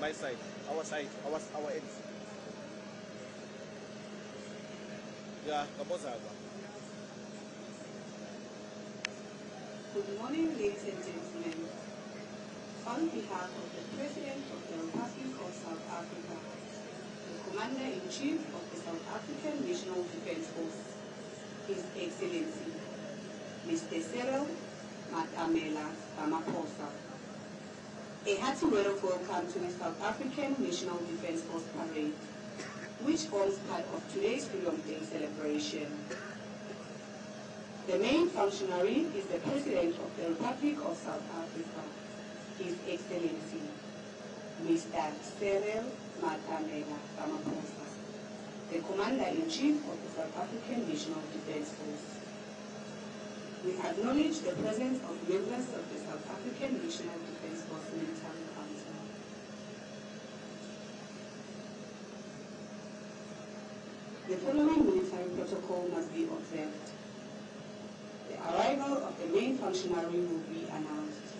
My side, our ends. Yeah, Good morning, ladies and gentlemen. On behalf of the President of the Republic of South Africa, the Commander-in-Chief of the South African National Defence Force, His Excellency, Mr. Cyril Matamela Ramaphosa, a hearty word of welcome to the South African National Defence Force Parade, which forms part of today's Freedom Day celebration. The main functionary is the President of the Republic of South Africa, His Excellency, Mr. Cyril Matamela Ramaphosa, the Commander-in-Chief of the South African National Defence Force. We acknowledge the presence of members of the South African National Defence Force Military Council. The following military protocol must be observed. The arrival of the main functionary will be announced.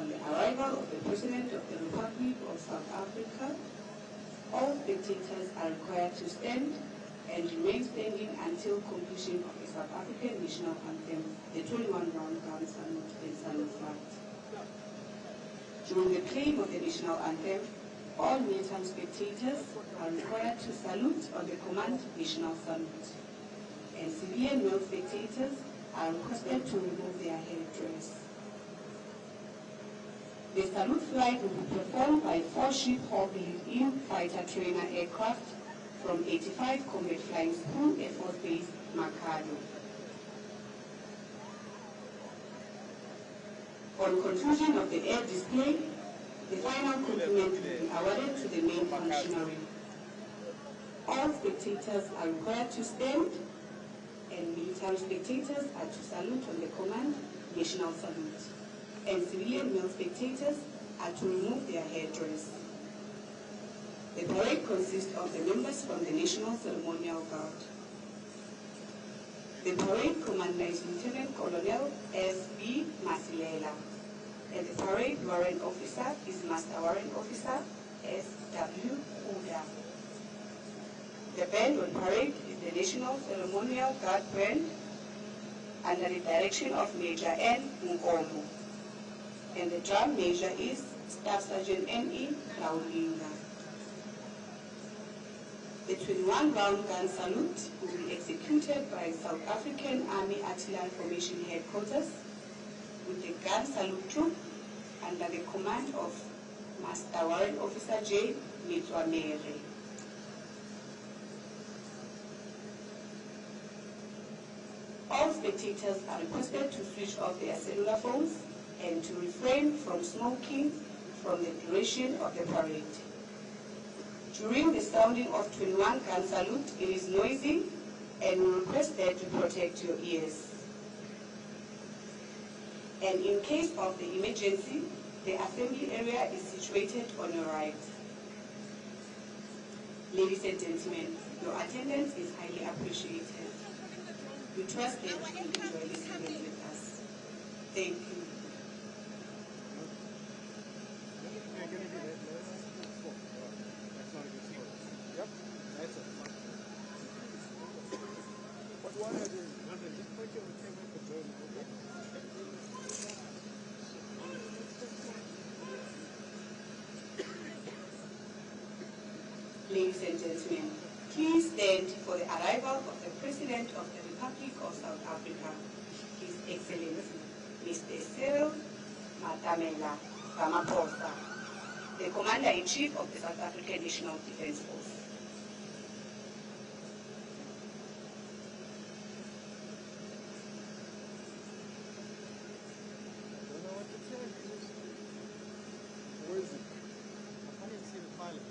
On the arrival of the President of the Republic of South Africa, all spectators are required to stand and remain standing until completion of the South African National Anthem, the 21-round gun salute and salute flight. During the playing of the National Anthem, all military spectators are required to salute on the command National Salute, and civilian male spectators are requested to remove their headdress. The salute flight will be performed by 4 Ship-Hawk lead-in fighter trainer aircraft from 85 Combat Flying School Air Force Base, Makhado. On conclusion of the air display, the final compliment will be awarded to the main functionary. All spectators are required to stand, and military spectators are to salute on the command National Salute, and civilian male spectators are to remove their headdress. The parade consists of the members from the National Ceremonial Guard. The parade commander is Lieutenant Colonel S.B. Masilela, and the parade warrant officer is Master Warrant Officer S.W. Uda. The band on parade is the National Ceremonial Guard Band under the direction of Major N. Nkomo, and the drum major is Staff Sergeant N.E. Laulinga. The 21-round gun salute will be executed by South African Army Artillery Formation Headquarters with the gun salute troop under the command of Master Warrant Officer J. Mitswamere. All spectators are requested to switch off their cellular phones and to refrain from smoking from the duration of the parade. During the sounding of 21 gun salute, it is noisy, and we request that you protect your ears. And in case of the emergency, the assembly area is situated on your right. Ladies and gentlemen, your attendance is highly appreciated. We trust that you will enjoy this event with us. Thank you. Ladies and gentlemen, please stand for the arrival of the President of the Republic of South Africa, His Excellency, Mr. Cyril Matamela Ramaphosa. the Commander-in-Chief of the South African National Defence Force. Where is it? I can't even see the pilot.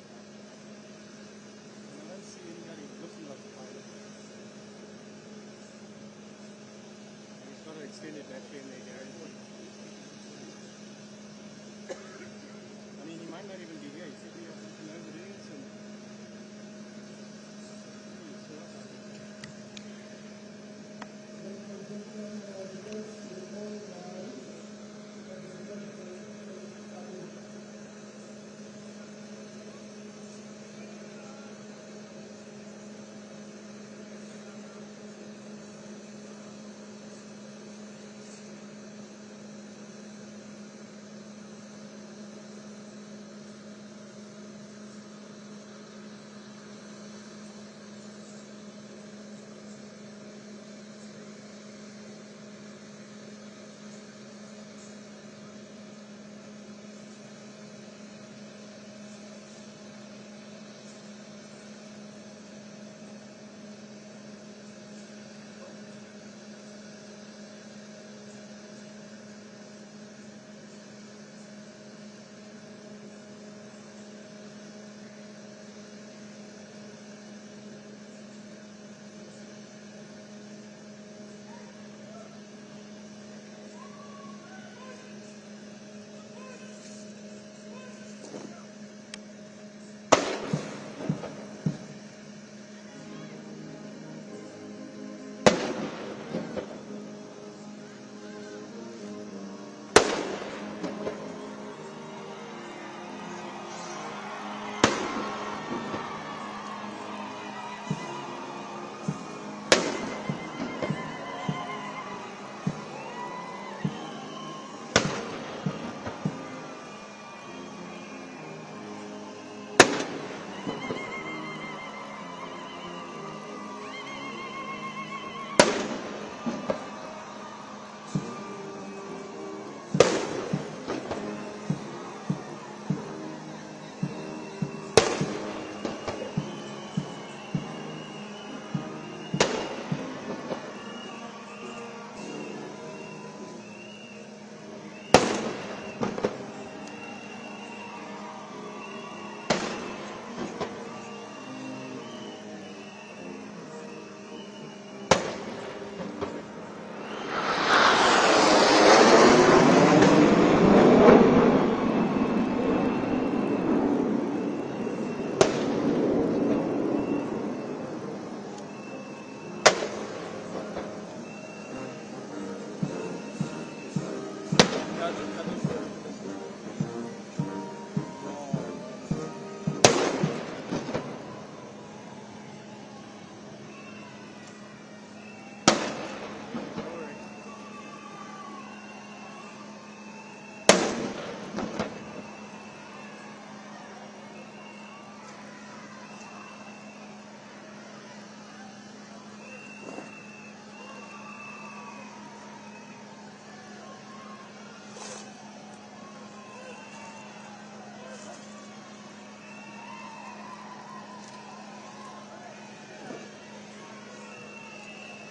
And I don't see anybody looking like the pilot. And he's got an extended battery in there, Gary. I mean, he might not even be here. He could be up looking over there. So...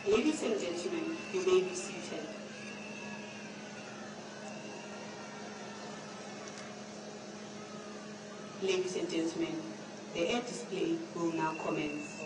Ladies and gentlemen, you may be seated. Ladies and gentlemen, the air display will now commence.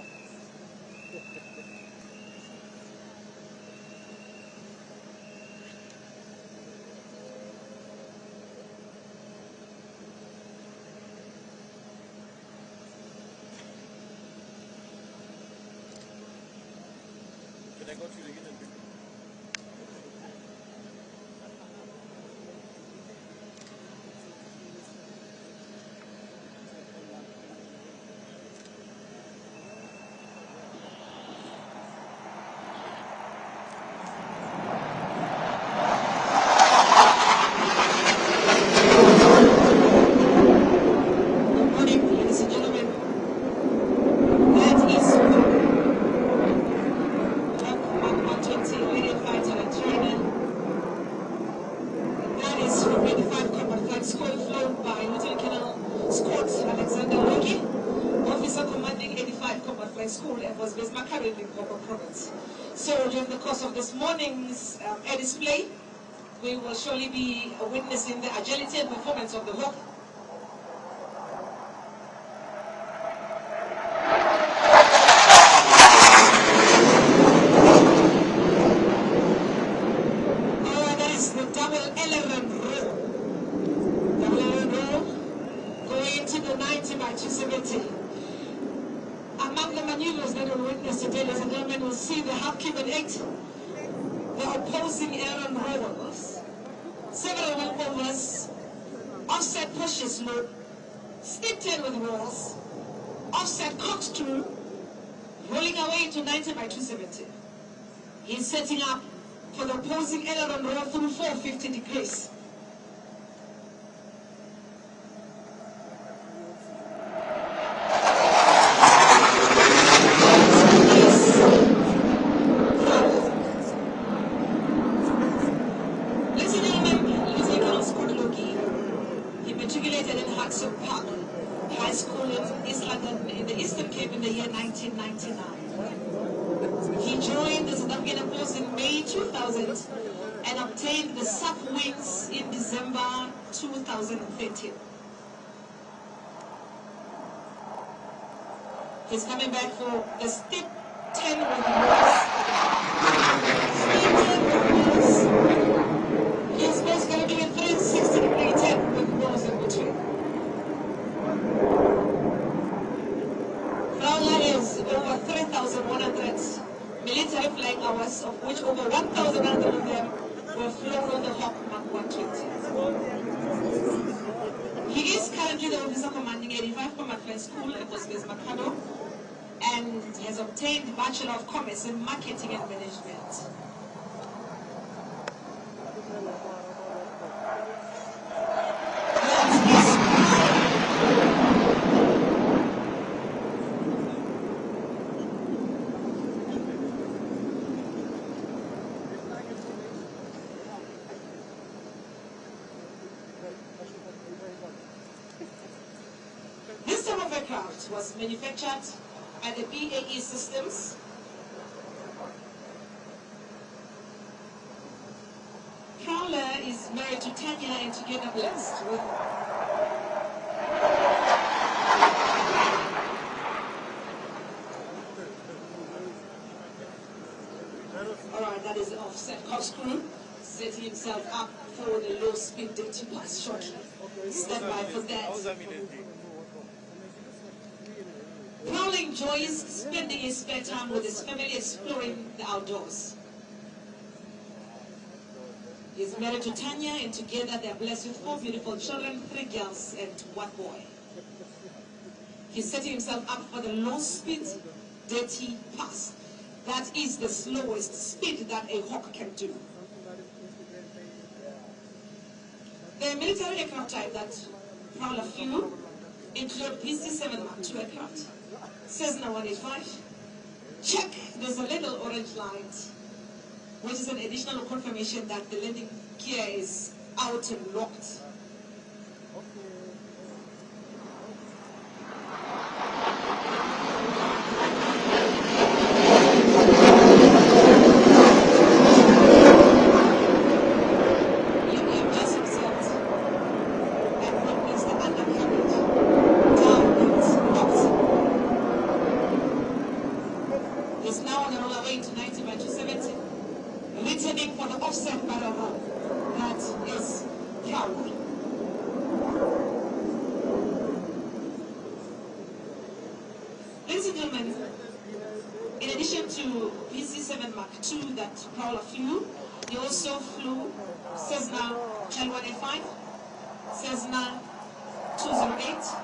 Should I go through the hidden bit? Good morning, ladies and gentlemen. That is welcome back School and was based in Limpopo Province. So during the course of this morning's air display, we will surely be witnessing the agility and performance of the hawk. That is the double aileron roll. Double aileron roll going to the 90 by 270. Among the maneuvers that we'll witness today, ladies and gentlemen, we'll see the half cubic 8, the opposing aileron rolls, several walkovers, offset pushes loop, stick turn with rolls, offset corkscrew, rolling away to 90 by 270. He's setting up for the opposing aileron roll through 450 degrees. High School in East London in the Eastern Cape in the year 1999. He joined the South African Force in May 2000 and obtained the SAP wings in December 2013. He's coming back for the step 10 with the Moors. He's basically doing 360 degree 10 with Moors in between. Prowler is over 3,100 military flying hours, of which over 1,100 of them were flown on the Hawk Mark 120. He is currently the officer commanding 85 Combat Flight School at Base Makado and has obtained Bachelor of Commerce in Marketing and Management. This type of aircraft was manufactured by the BAE Systems. Prowler is married to Tanya and together blessed with Alright, that is the offset corkscrew, setting himself up for the low speed dirty pass shortly. Stand by for that. Prowler enjoys spending his spare time with his family exploring the outdoors. He is married to Tanya and together they are blessed with 4 beautiful children, 3 girls and 1 boy. He's setting himself up for the low speed dirty pass. That is the slowest speed that a hawk can do. The military aircraft type that Prowler flew include PC-7 Mark II aircraft, Cessna 185. Check, there's a little orange light, which is an additional confirmation that the landing gear is out and locked. Is now on the roll away to 90 by 270, returning for the offset barrel roll. That is Prowler. Ladies and gentlemen, in addition to PC-7 Mark II that Prowler flew, he also flew Cessna L185, Cessna 208,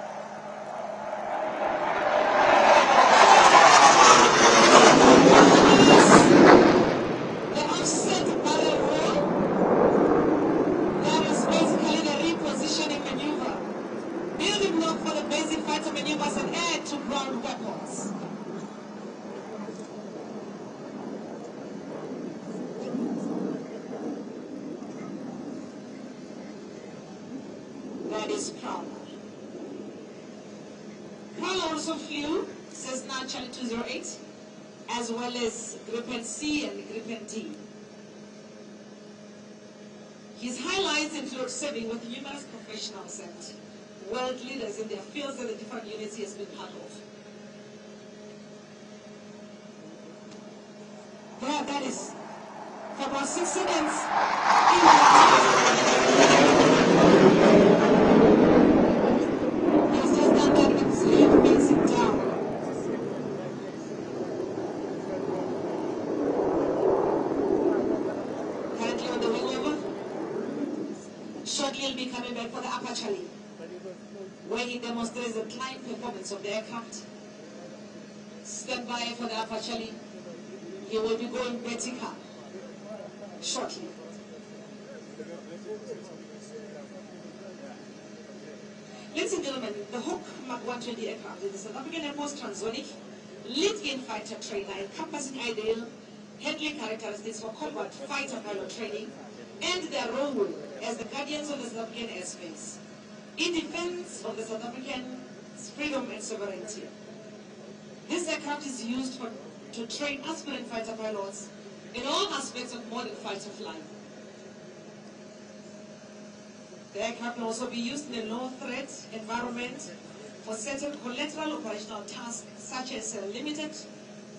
for the basic fighter maneuvers and air-to-ground weapons. That is Prowler. Prowler also flew Cessna Charlie 208, as well as Gripen C and Gripen D. His highlights include serving with numerous professionals and world leaders in their fields and the different units he has been part of. There, that is for about 6 seconds. He's just done that with his left facing down. Currently on the wingover. Shortly he'll be coming back for the upper Charlie, where he demonstrates the climb performance of the aircraft. Stand by for the upper Charlie. He will be going vertical shortly. Ladies and gentlemen, the Hawk Mark 120 aircraft is the South African Air Force transonic lead-in fighter trainer encompassing ideal handling characteristics for combat fighter pilot training and their role as the guardians of the South African airspace in defense of the South African freedom and sovereignty. This aircraft is used to train aspirant fighter pilots in all aspects of modern fighter flying. The aircraft can also be used in a low-threat environment for certain collateral operational tasks such as limited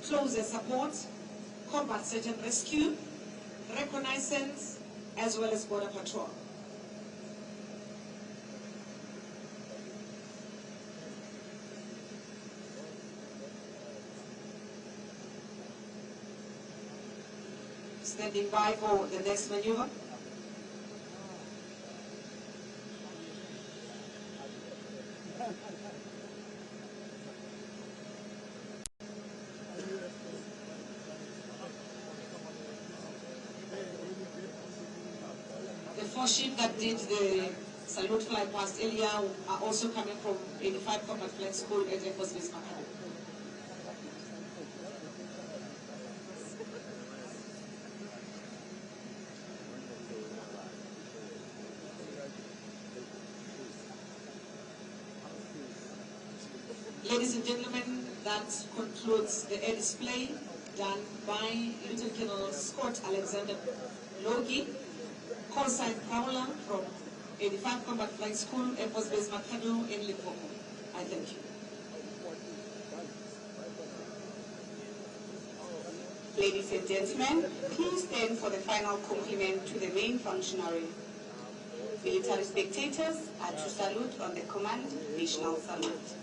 close air support, combat search and rescue, reconnaissance, as well as border patrol. Standing by for the next maneuver. The 4 ships that did the salute fly past earlier are also coming from 85 Combat Flight School at Air Force Base Makado. Ladies and gentlemen, that concludes the air display done by Lieutenant Colonel Scott Alexander Logie, call sign Prowler from 85 Combat Flight School, Air Force Base Makado in Limpopo. I thank you. Ladies and gentlemen, please stand for the final compliment to the main functionary. Military spectators are to salute on the command national salute,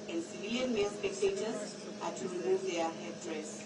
and civilian male spectators are to remove their headdress.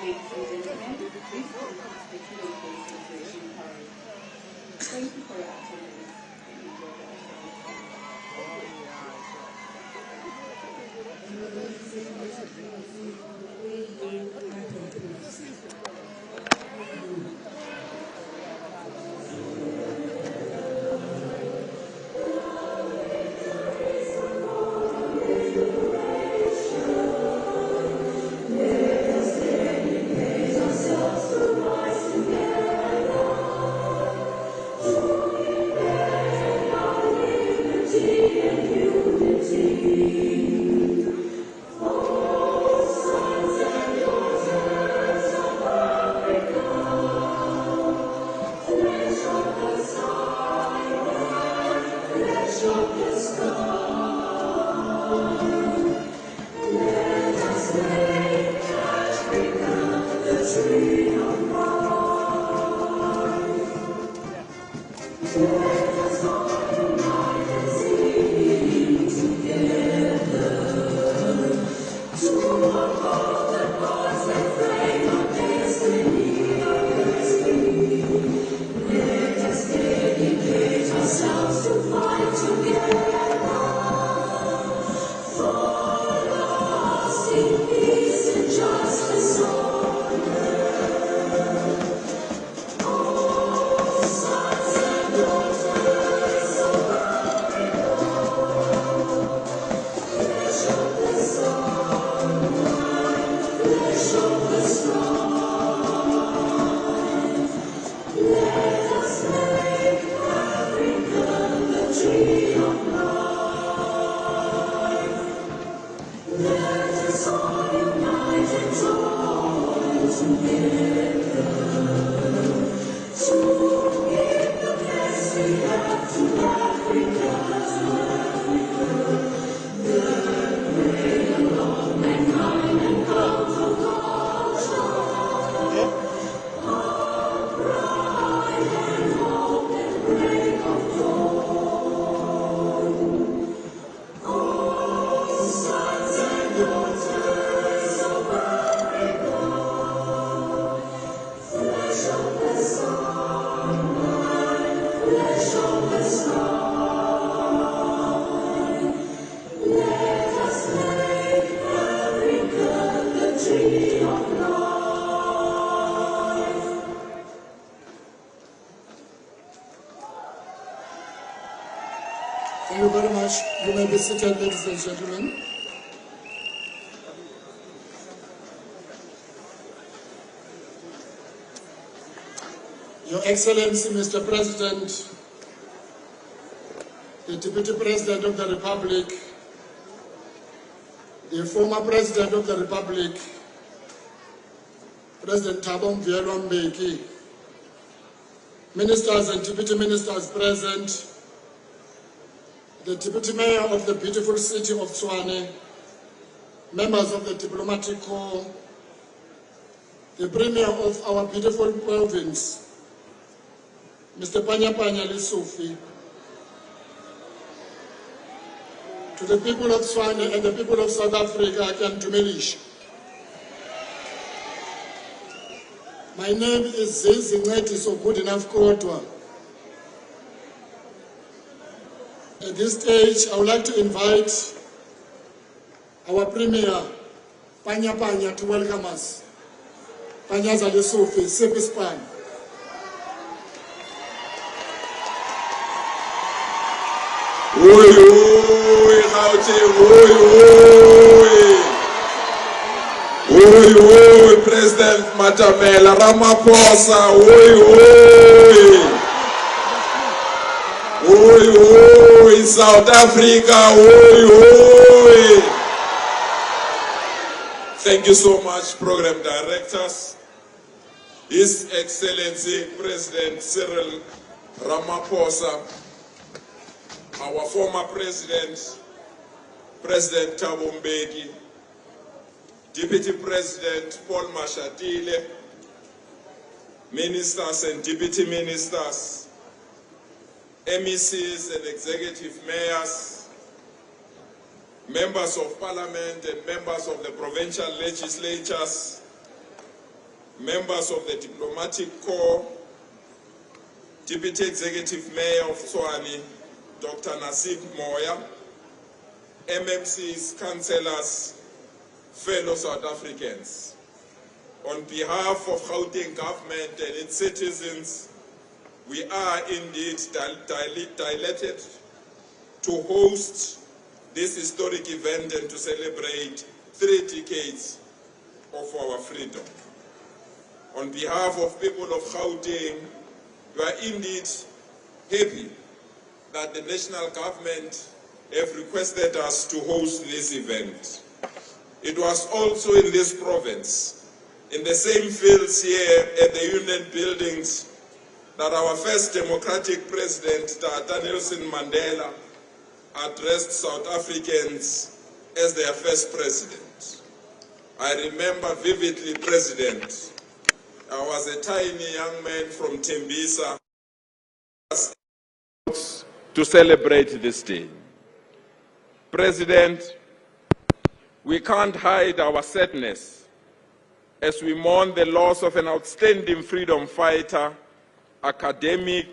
Ladies and gentlemen, this concludes the Q&A celebration parade. Thank you for your attendance and enjoy the rest of the Thank you very much. You may be seated, ladies and gentlemen. Your Excellency, Mr. President, the Deputy President of the Republic, the former President of the Republic, President Thabo Mbeki, Ministers and Deputy Ministers present, the Deputy Mayor of the beautiful city of Tshwane, members of the Diplomatic Corps, the Premier of our beautiful province, Mr. Panya Lesufi, to the people of Tshwane and the people of South Africa, I can Tumelish. My name is Zizi Ngeti, so good enough Kodwa. At this stage, I would like to invite our Premier, Panya, to welcome us. Panya Lesufi, Sipispan. Oi, President Matamela Ramaphosa, oi, South Africa, oi. Thank you so much, Program Directors, His Excellency President Cyril Ramaphosa, our former President, President Thabo Mbeki, Deputy President Paul Mashatile, Ministers and Deputy Ministers, MECs and Executive Mayors, Members of Parliament and members of the provincial legislatures, members of the Diplomatic Corps, Deputy Executive Mayor of Tshwane, Dr. Nasib Moya, MMCs, councillors, fellow South Africans. On behalf of Gauteng government and its citizens, we are indeed delighted to host this historic event and to celebrate 3 decades of our freedom. On behalf of people of Gauteng, we are indeed happy that the national government have requested us to host this event. It was also in this province, in the same fields here at the Union Buildings, that our first democratic president, Tata Nelson Mandela, addressed South Africans as their first president. I remember vividly, President, I was a tiny young man from Tembisa to celebrate this day. President, we can't hide our sadness as we mourn the loss of an outstanding freedom fighter, academic,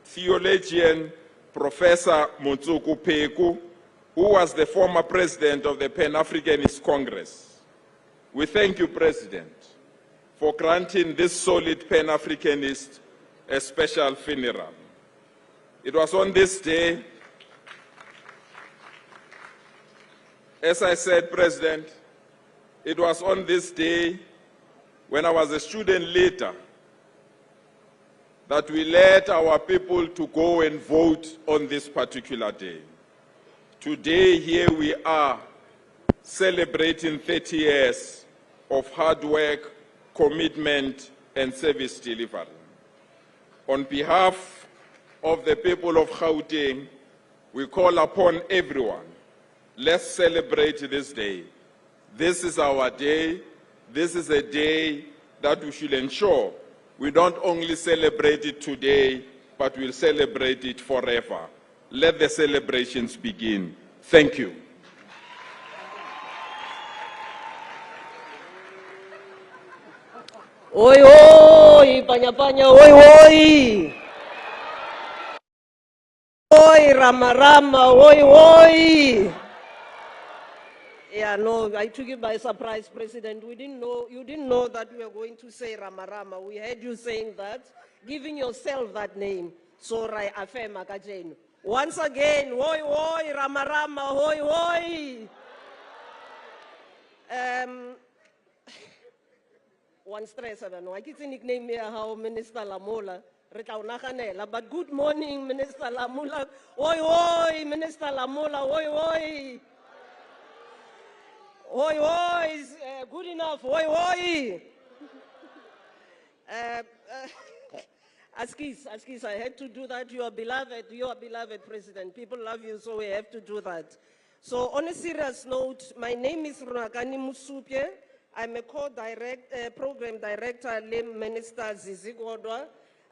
theologian, Professor Motsuku Peku, who was the former president of the Pan-Africanist Congress. We thank you, President, for granting this solid Pan-Africanist a special funeral. It was on this day, as I said, President, it was on this day when I was a student leader that we led our people to go and vote on this particular day. Today, here we are celebrating 30 years of hard work, commitment, and service delivery. On behalf of the people of Gauteng, we call upon everyone, let's celebrate this day. This is our day. This is a day that we should ensure we don't only celebrate it today, but we'll celebrate it forever. Let the celebrations begin. Thank you. Oi, oi, panya panya, oi, oi. Oi, rama rama, oi, oi. Yeah, no, I took you by surprise, President. We didn't know, you didn't know that we were going to say rama rama. We heard you saying that, giving yourself that name. So I affirm akajenu. Once again, oi, oi, rama rama, oi, oi. One stress, I don't know. I keep nickname me how Minister Lamola. But good morning, Minister Lamola. Oi, oi, Minister Lamola. Oi, oi. Oi, oi. Is good enough. Oi, oi. Askis, I had to do that. You are beloved President. People love you, so we have to do that. So on a serious note, my name is Runakani Musupye. I'm a program director, Minister Zizi Godwa.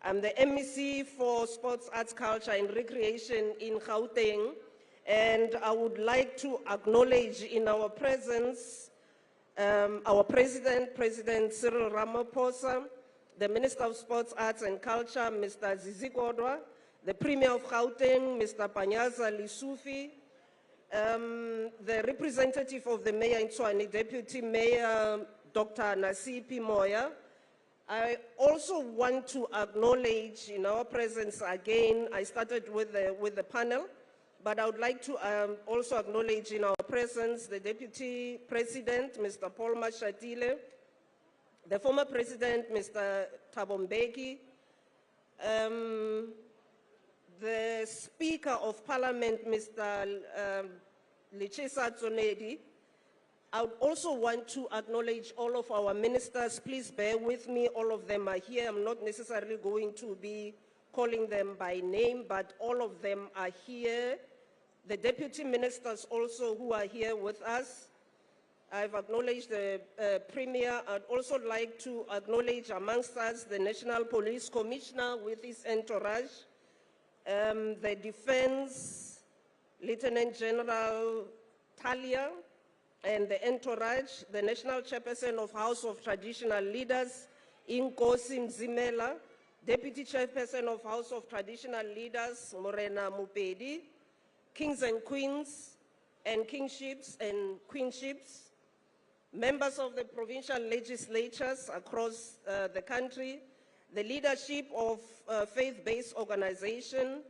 I'm the MEC for Sports, Arts, Culture and Recreation in Gauteng. And I would like to acknowledge in our presence our President, President Cyril Ramaphosa, the Minister of Sports, Arts and Culture, Mr. Zizi Godwa, the Premier of Gauteng, Mr. Panyaza Lisufi, the representative of the Mayor in Tshwane, Deputy Mayor Dr. Nasipi Moya. I also want to acknowledge in our presence again, I started with the panel, but I would like to also acknowledge in our presence the Deputy President, Mr. Paul Mashatile, the former President, Mr. Thabo Mbeki, the Speaker of Parliament, Mr. Lichisa Tsonedi. I would also want to acknowledge all of our ministers. Please bear with me, all of them are here. I'm not necessarily going to be calling them by name, but all of them are here. The deputy ministers also who are here with us. I've acknowledged the Premier. I'd also like to acknowledge amongst us the National Police Commissioner with his entourage, the Defense, Lieutenant General Talia, and the entourage, the National Chairperson of House of Traditional Leaders, Inkosi Mzimela, Deputy Chairperson of House of Traditional Leaders, Morena Mupedi, Kings and Queens, and Kingships and Queenships, members of the provincial legislatures across the country, the leadership of faith-based organization,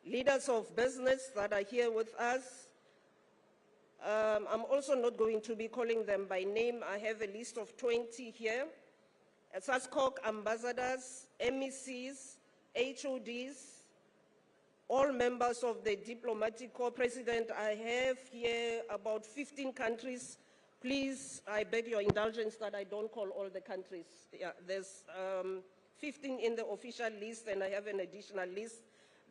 leaders of business that are here with us. I'm also not going to be calling them by name. I have a list of 20 here. SASCOC ambassadors, MECs, HODs, all members of the diplomatic corps. President, I have here about 15 countries. Please, I beg your indulgence that I don't call all the countries. Yeah, there's 15 in the official list, and I have an additional list,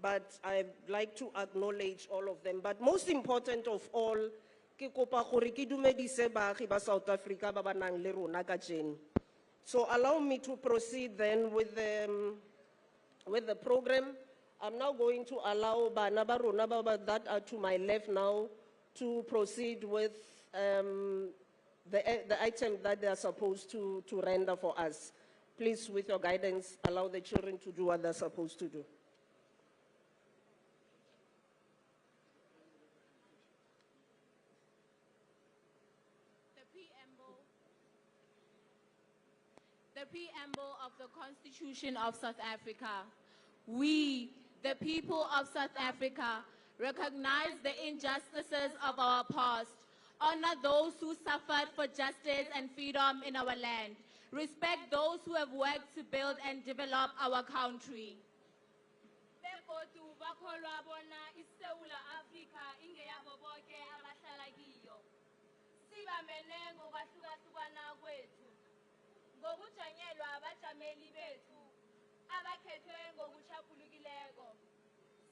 but I'd like to acknowledge all of them. But most important of all, ke kopa gore ke dumedise baagi ba South Africa ba ba nang le rona kajeno. So allow me to proceed then with the program. I'm now going to allow bana ba rona ba that are to my left now to proceed with the item that they are supposed to render for us. Please, with your guidance, allow the children to do what they're supposed to do. The preamble of the Constitution of South Africa. We, the people of South Africa, recognize the injustices of our past, honor those who suffered for justice and freedom in our land, respect those who have worked to build and develop our country. Ngokujanyelwa abajameli bethu abakhethwe ngokuchapulukileko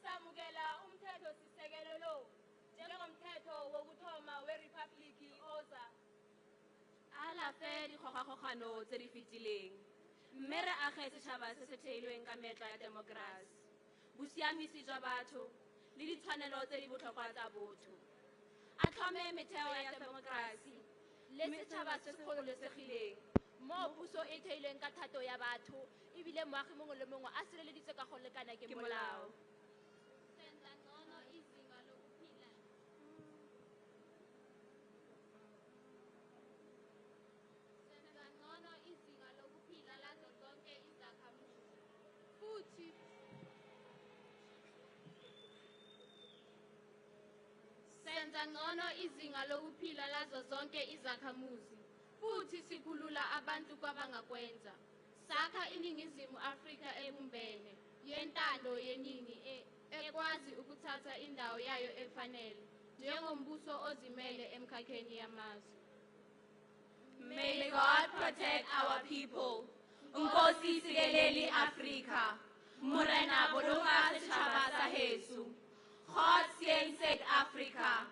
samukela umthetho sisekelo lo njengomthetho wokuthoma weRepublic oza ala fe dikgogakgogano tse di fetileng mme re age setšhaba se se theilweng ka meetlo ya demokrasi bosiamisi jwa batho le ditshwanelo tse di botlhokwa tsa botho a tlhome metheo ya demokrasi le setšhaba se se gololesegileng mo puso e theilweng ka thato ya batho ebile moagi mongwe le mongwe a sireleditswe ka go lekana ke molao. senza ngcono izinga lokuphila senza ngcono izinga lokuphila lazo zonke izakhamuzi futhi senza ngcono izinga lokuphila lazo zonke izakhamuzi futhi sikhulula abantu kwabangakwenza sakha iningizimu Afrika ebumbene yentando yeningi ekwazi ukuthatha indawo yayo efanele njengombuso ozimele emkhakheni yamazwe. May God protect our people. Nkosi sikeleli Afrika. Morena boloka setšhaba sa heso. God save Africa.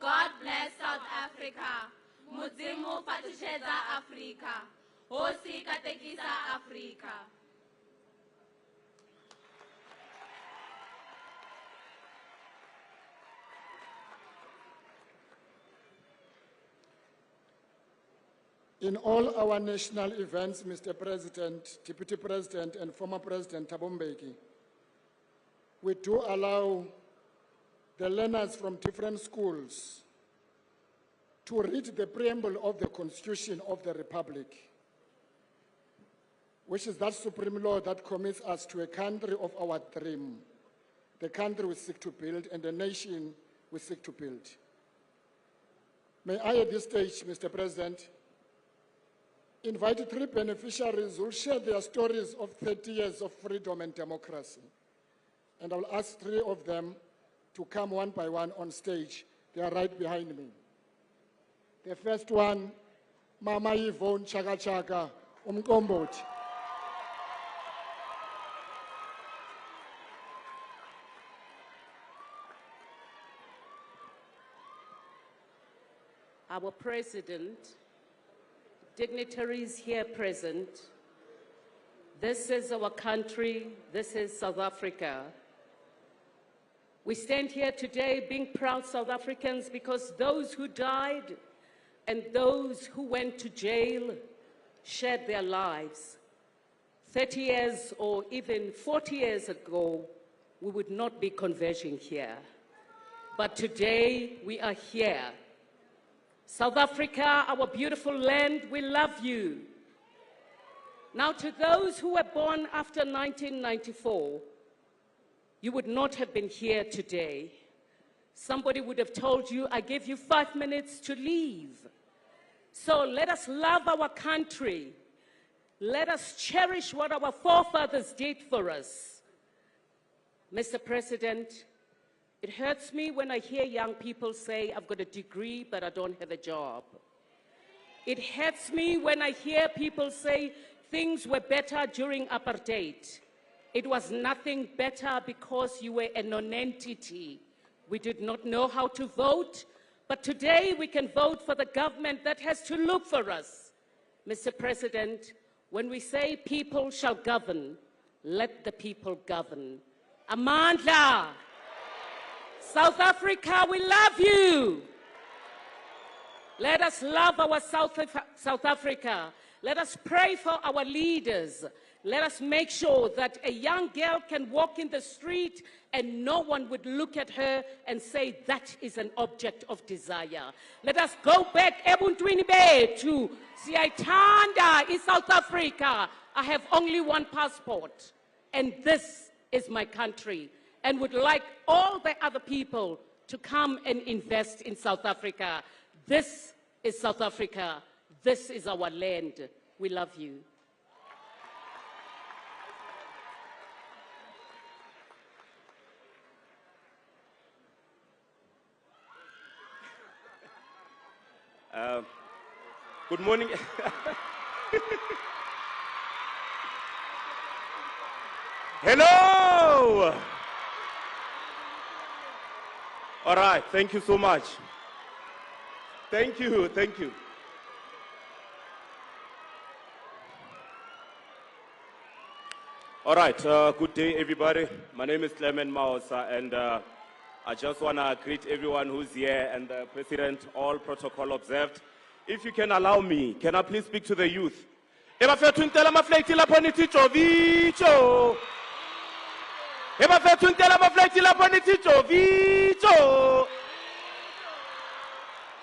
God bless South Africa. Modimo fatošetša Afrika. Hosi katekisa Afrika. In all our national events, Mr. President, Deputy President, and former President Thabo Mbeki, we do allow the learners from different schools to read the preamble of the Constitution of the Republic, which is that supreme law that commits us to a country of our dream, the country we seek to build and the nation we seek to build. May I at this stage, Mr. President, invite 3 beneficiaries who will share their stories of 30 years of freedom and democracy. And I will ask 3 of them to come one by one on stage. They are right behind me. The first one, Mama Yvonne Chaka Chaka, Umkomboti. Our President, dignitaries here present, this is our country, this is South Africa. We stand here today being proud South Africans because those who died and those who went to jail shared their lives. 30 years or even 40 years ago, we would not be converging here. But today, we are here. South Africa, our beautiful land, we love you. Now, to those who were born after 1994, you would not have been here today. Somebody would have told you, I give you 5 minutes to leave. So let us love our country. Let us cherish what our forefathers did for us. Mr. President, it hurts me when I hear young people say, I've got a degree, but I don't have a job. It hurts me when I hear people say things were better during apartheid. It was nothing better because you were a non-entity. We did not know how to vote, but today we can vote for the government that has to look for us. Mr. President, when we say people shall govern, let the people govern. Amandla! South Africa, we love you. Let us love our South Africa. Let us pray for our leaders. Let us make sure that a young girl can walk in the street and no one would look at her and say that is an object of desire. Let us go back ebuntwini bethu siyayithanda in South Africa. I have only one passport and this is my country, and would like all the other people to come and invest in South Africa. This is South Africa. This is our land. We love you. Good morning. Hello! All right, thank you so much. Thank you, thank you. All right, good day, everybody. My name is Clement Maosa, and I just want to greet everyone who's here and the President, all protocol observed. If you can allow me, can I please speak to the youth?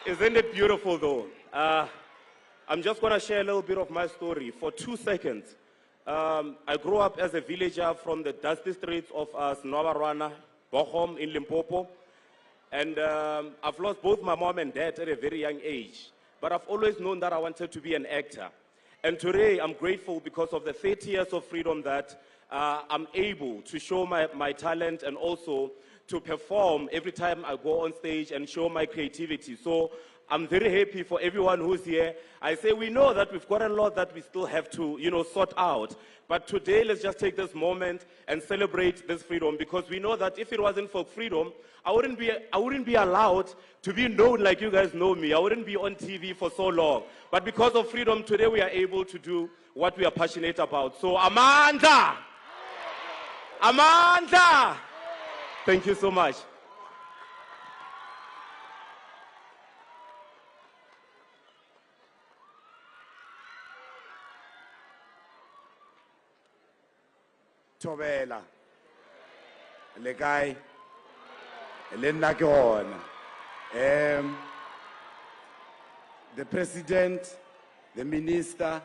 Isn't it beautiful though? I'm just going to share a little bit of my story for 2 seconds. I grew up as a villager from the dusty streets of Snobarwana, Bochum in Limpopo. And I've lost both my mom and dad at a very young age. But I've always known that I wanted to be an actor. And today I'm grateful because of the 30 years of freedom that I'm able to show my talent and also to perform every time I go on stage and show my creativity. So I'm very happy for everyone who's here. I say we know that we've got a lot that we still have to, sort out. But today, let's just take this moment and celebrate this freedom, because we know that if it wasn't for freedom, I wouldn't be allowed to be known like you guys know me. I wouldn't be on TV for so long. But because of freedom, today we are able to do what we are passionate about. So Amanda! Amanda! Thank you so much. Tobela le kae le nna ke hona the president, the minister,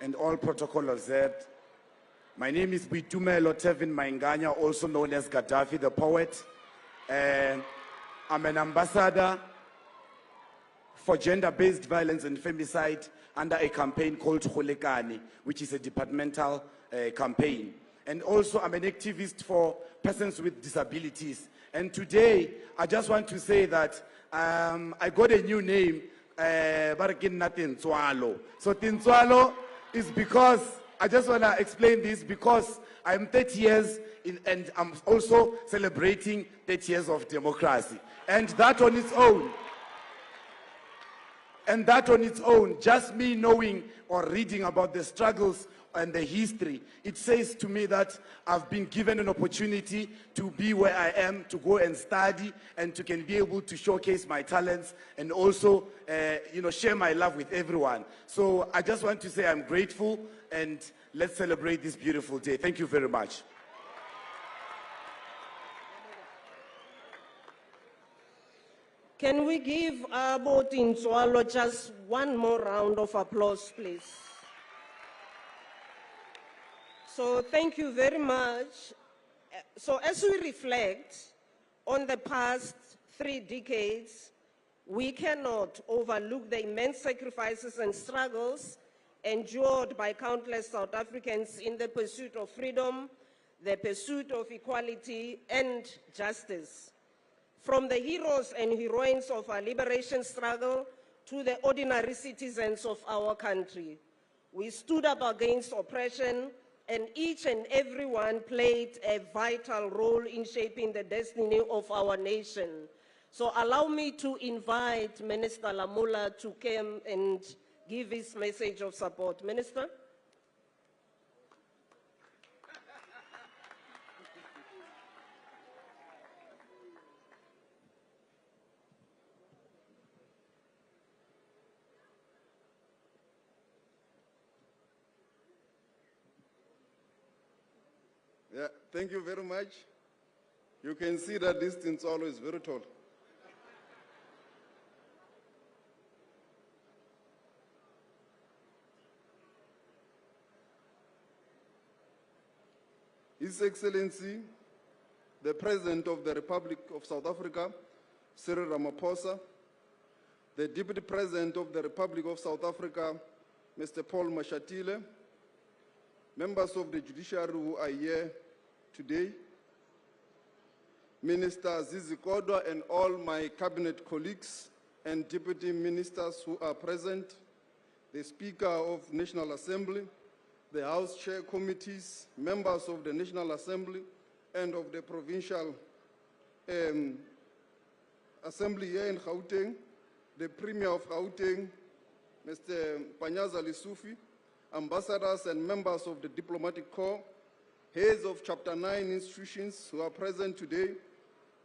and all protocol observed. My name is Boitumelo Tevin Mainganya, also known as Gaddafi the poet. I'm an ambassador for gender-based violence and femicide under a campaign called Kholekane, which is a departmental campaign. And also I'm an activist for persons with disabilities. And today, I just want to say that I got a new name, Barakinna Tintswalo. So Tintswalo is because, I just want to explain this because I'm 30 years and I'm also celebrating 30 years of democracy. And that on its own, just me knowing or reading about the struggles and the history, it says to me that I've been given an opportunity to be where I am, to go and study, and to can be able to showcase my talents and also, share my love with everyone. So I just want to say I'm grateful, and let's celebrate this beautiful day. Thank you very much. Can we give Abo Tintswalo just one more round of applause, please? So thank you very much. So as we reflect on the past 3 decades, we cannot overlook the immense sacrifices and struggles endured by countless South Africans in the pursuit of freedom, the pursuit of equality and justice. From the heroes and heroines of our liberation struggle to the ordinary citizens of our country, we stood up against oppression, and each and every one played a vital role in shaping the destiny of our nation. So allow me to invite Minister Lamula to come and give his message of support. Minister? Yeah, thank you very much. You can see that this Tintswalo is very tall. His Excellency, the President of the Republic of South Africa, Cyril Ramaphosa, the Deputy President of the Republic of South Africa, Mr. Paul Mashatile, members of the judiciary who are here today, Minister Zizi Kodwa and all my cabinet colleagues and deputy ministers who are present, the Speaker of National Assembly, the House Chair Committees, members of the National Assembly and of the Provincial Assembly here in Gauteng, the Premier of Gauteng, Mr. Panyaza Lissufi, ambassadors and members of the Diplomatic Corps, heads of Chapter 9 institutions who are present today,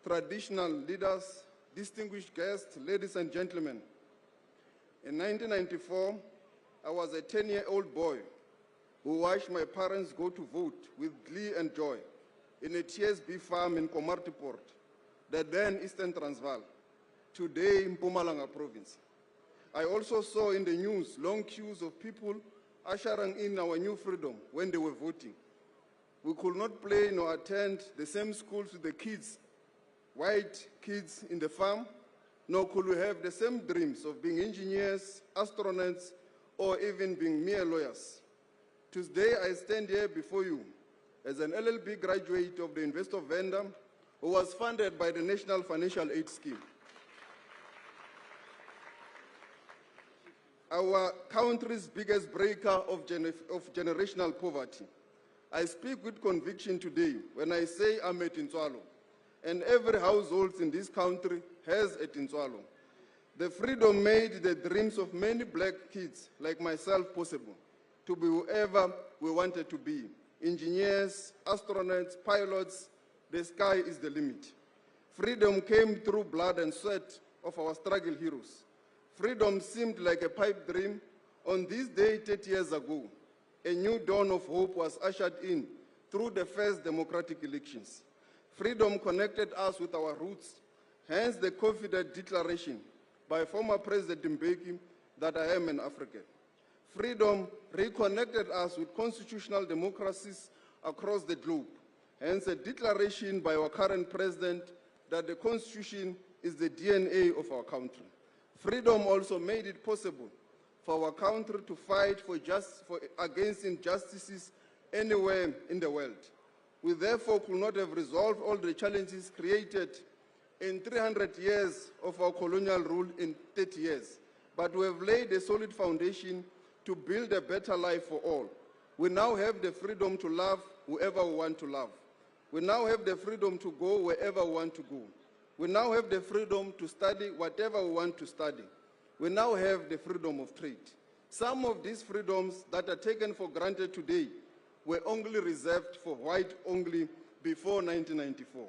traditional leaders, distinguished guests, ladies and gentlemen. In 1994, I was a 10-year-old boy who watched my parents go to vote with glee and joy in a TSB farm in Komatipoort, the then Eastern Transvaal, today in Mpumalanga province. I also saw in the news long queues of people ushering in our new freedom when they were voting. We could not play nor attend the same schools with the kids, white kids in the farm, nor could we have the same dreams of being engineers, astronauts, or even being mere lawyers. Today, I stand here before you as an LLB graduate of the Investor Vendor who was funded by the National Financial Aid Scheme. Our country's biggest breaker of generational poverty. I speak with conviction today when I say I'm a Tintswalo, and every household in this country has a Tintswalo. The freedom made the dreams of many black kids like myself possible to be whoever we wanted to be. Engineers, astronauts, pilots, the sky is the limit. Freedom came through blood and sweat of our struggle heroes. Freedom seemed like a pipe dream. On this day 30 years ago, a new dawn of hope was ushered in through the first democratic elections. Freedom connected us with our roots, hence the confident declaration by former President Mbeki that I am an African. Freedom reconnected us with constitutional democracies across the globe, hence a declaration by our current president that the Constitution is the DNA of our country. Freedom also made it possible for our country to fight against injustices anywhere in the world. We therefore could not have resolved all the challenges created in 300 years of our colonial rule in 30 years, but we have laid a solid foundation to build a better life for all. We now have the freedom to love whoever we want to love. We now have the freedom to go wherever we want to go. We now have the freedom to study whatever we want to study. We now have the freedom of trade. Some of these freedoms that are taken for granted today were only reserved for white only before 1994.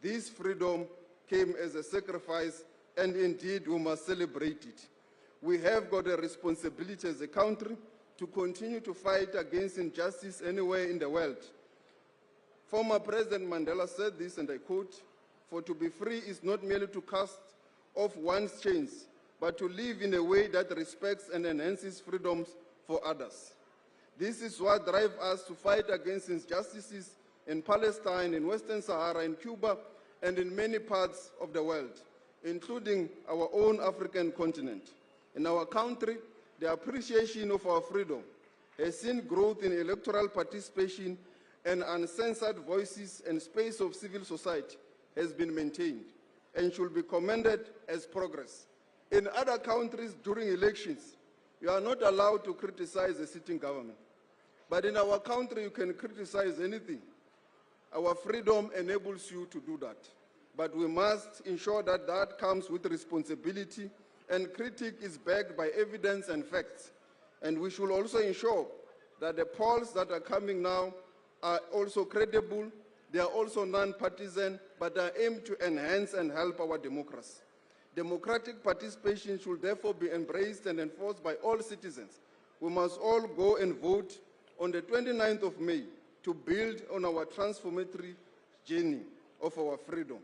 This freedom came as a sacrifice, and indeed we must celebrate it. We have got a responsibility as a country to continue to fight against injustice anywhere in the world. Former President Mandela said this, and I quote, "For to be free is not merely to cast off one's chains, but to live in a way that respects and enhances freedoms for others." This is what drives us to fight against injustices in Palestine, in Western Sahara, in Cuba, and in many parts of the world, including our own African continent. In our country, the appreciation of our freedom has seen growth in electoral participation, and uncensored voices and space of civil society has been maintained and should be commended as progress. In other countries, during elections, you are not allowed to criticize the sitting government. But in our country, you can criticize anything. Our freedom enables you to do that. But we must ensure that that comes with responsibility, and critique is backed by evidence and facts. And we should also ensure that the polls that are coming now are also credible, they are also non-partisan, but are aimed to enhance and help our democracy. Democratic participation should therefore be embraced and enforced by all citizens. We must all go and vote on the 29th of May to build on our transformatory journey of our freedom.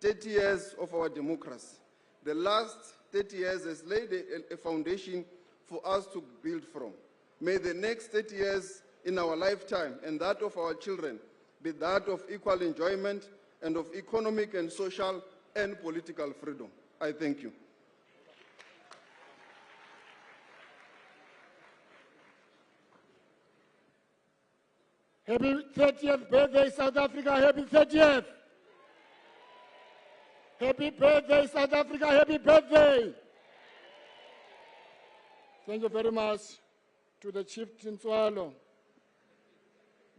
30 years of our democracy. The last 30 years has laid a foundation for us to build from. May the next 30 years in our lifetime and that of our children be that of equal enjoyment and of economic and social and political freedom. I thank you. Happy 30th birthday, South Africa. Happy 30th. Happy birthday, South Africa. Happy birthday. Thank you very much to the Chief Tinswalo.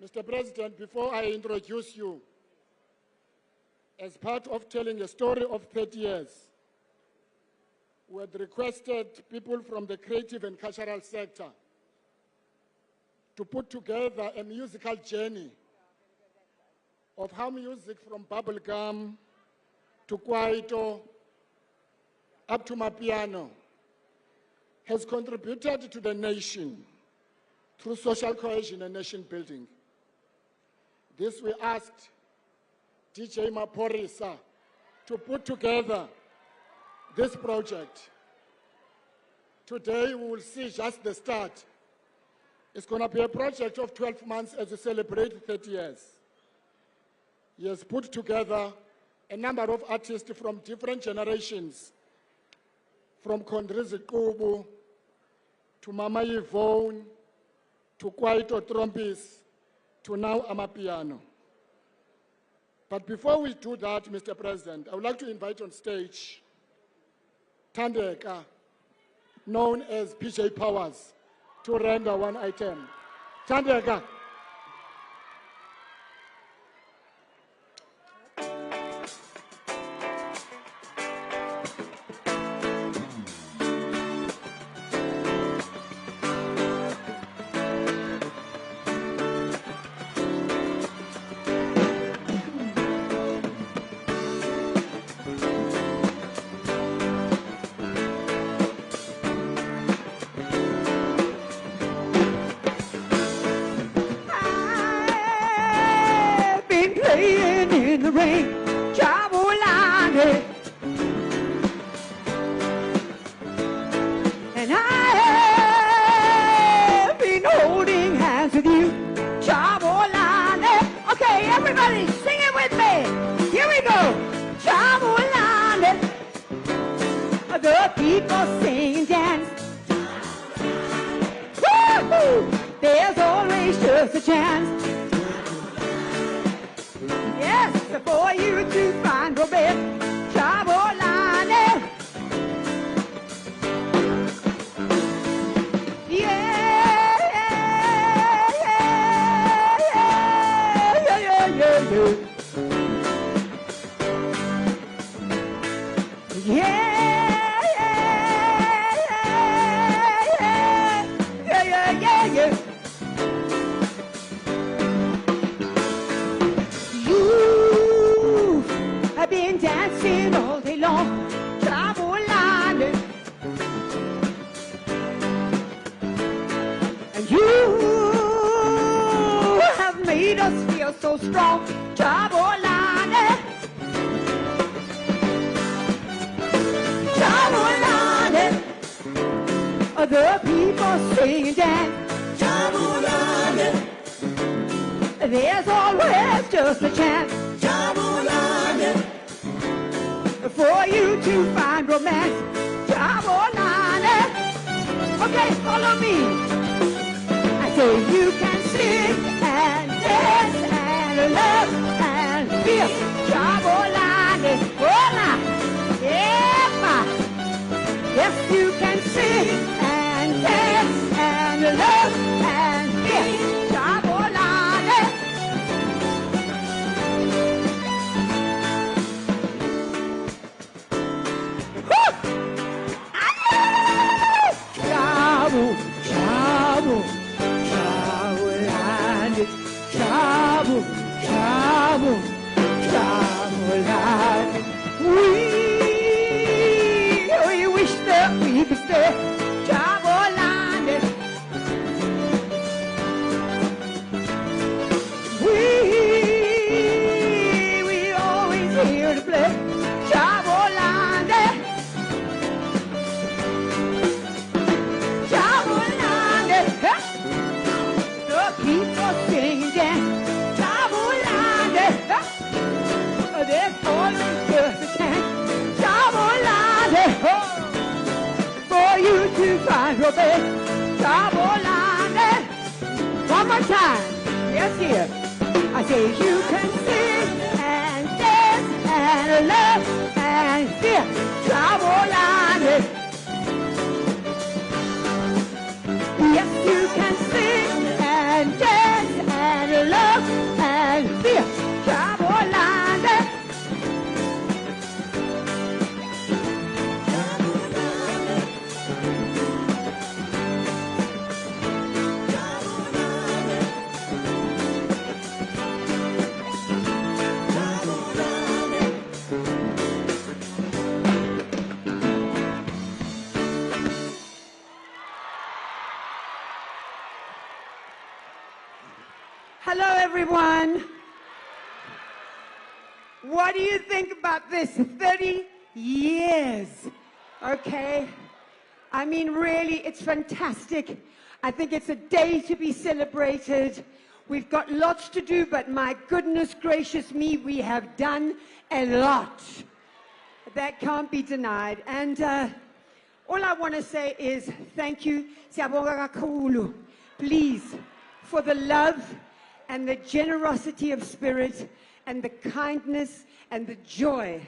Mr. President, before I introduce you, as part of telling a story of 30 years, we had requested people from the creative and cultural sector to put together a musical journey of how music from bubblegum to kwaito up to mapiano has contributed to the nation through social cohesion and nation building. This we asked DJ Maporisa to put together this project. Today we will see just the start. It's going to be a project of 12 months as we celebrate 30 years. He has put together a number of artists from different generations, from Kondrizi Kubu, to Mama Yvonne, to Kwaito Trompis, to now Amapiano. But before we do that, Mr. President, I would like to invite on stage Tandeka, known as PJ Powers, to render one item. Tandeka. In the rain, Jabulani, and I have been holding hands with you, Jabulani. Okay, everybody, sing it with me. Here we go, Jabulani. The people sing and dance. Woo-hoo! There's always just a chance. Yes, for you to find your best, Chabolane. Yeah, yeah, yeah, yeah, yeah, yeah, yeah. Yeah, yeah, yeah, yeah. The people sing and dance. Jabulani. There's always just a chance. Jabulani. For you to find romance. Jabulani. Okay, follow me. I say you can sing and dance and love and feel. Jabulani. Hola. Yeah. Yes, you can sing and dance and love and feel. Jabulani. Jabu, jabu, jabulani. Jabu, jabu, jabulani. We wish that we could stay. Jabulani. We always here to play. Jabulani. Jabulani. The people singing. Jabulani. There's always just a chance. Jabulani. For you to find your best. Jabulani. One more time. Yes, here. I say you can sing and dance and love and feel. Jabulani. Yes, you can sing and dance and love and feel. Jabulani. Hello, everyone. What do you think about this? 30 years, okay? I mean, really, it's fantastic. I think it's a day to be celebrated. We've got lots to do, but my goodness gracious me, we have done a lot. That can't be denied. And all I want to say is thank you, Siyabonga kakhulu. Please, for the love and the generosity of spirit and the kindness and the joy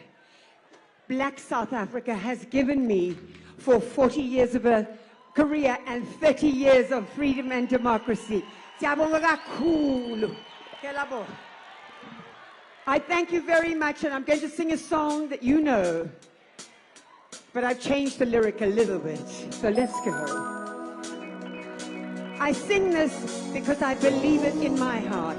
Black South Africa has given me for 40 years of a career and 30 years of freedom and democracy. Siyabonga kakhulu. Kelabo. I thank you very much, and I'm going to sing a song that you know, but I've changed the lyric a little bit, so let's go. I sing this because I believe it in my heart.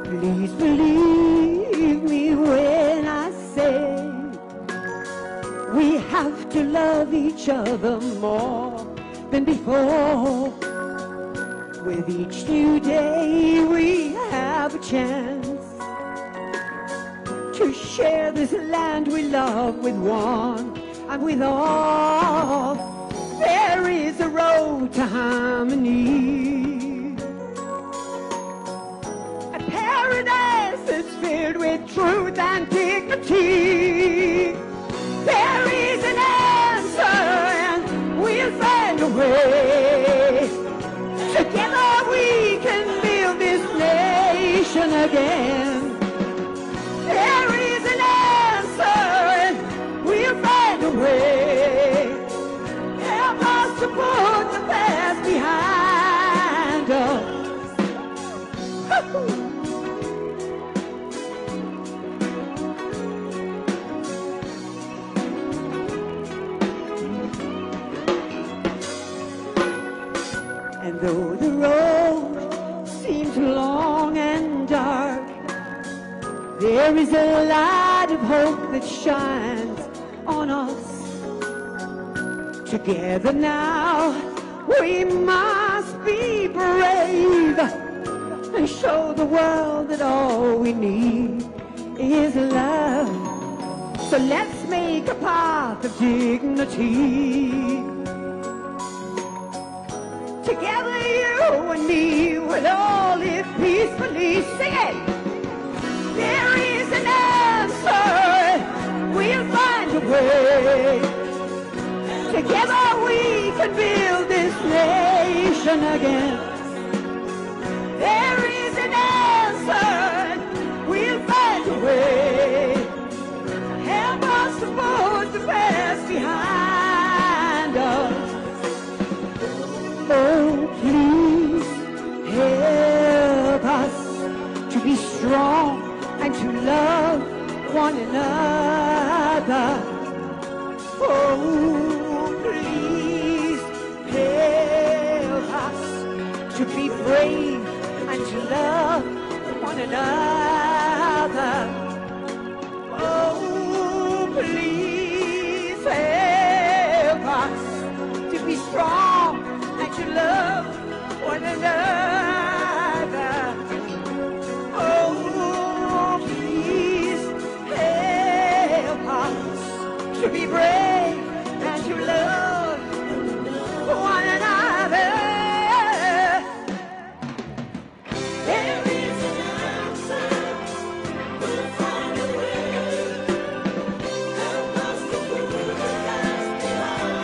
Please believe me when I say we have to love each other more than before. With each new day we have a chance to share this land we love with one and with all. There is a road to harmony, a paradise that's filled with truth and dignity. There is an answer and we'll find a way. Together we can build this nation again. There is an answer and we'll find a way. Help us to put the past behind us. And though the road seems long and dark, There is a light of hope that shines on us. Together now, we must be brave and show the world that all we need is love. So let's make a path of dignity. Together you and me will all live peacefully. Sing it! There is an answer. We'll find a way. Together we can build this nation again. There is an answer. We'll find a way. Help us to put the past behind us. Oh, please help us to be strong and to love one another. Oh, please help us to be brave and to love one another. Oh, please help us to be strong and to love one another. Oh, please help us to be brave and to love one another. There is an answer. We'll find a way. Help us to put the past behind us.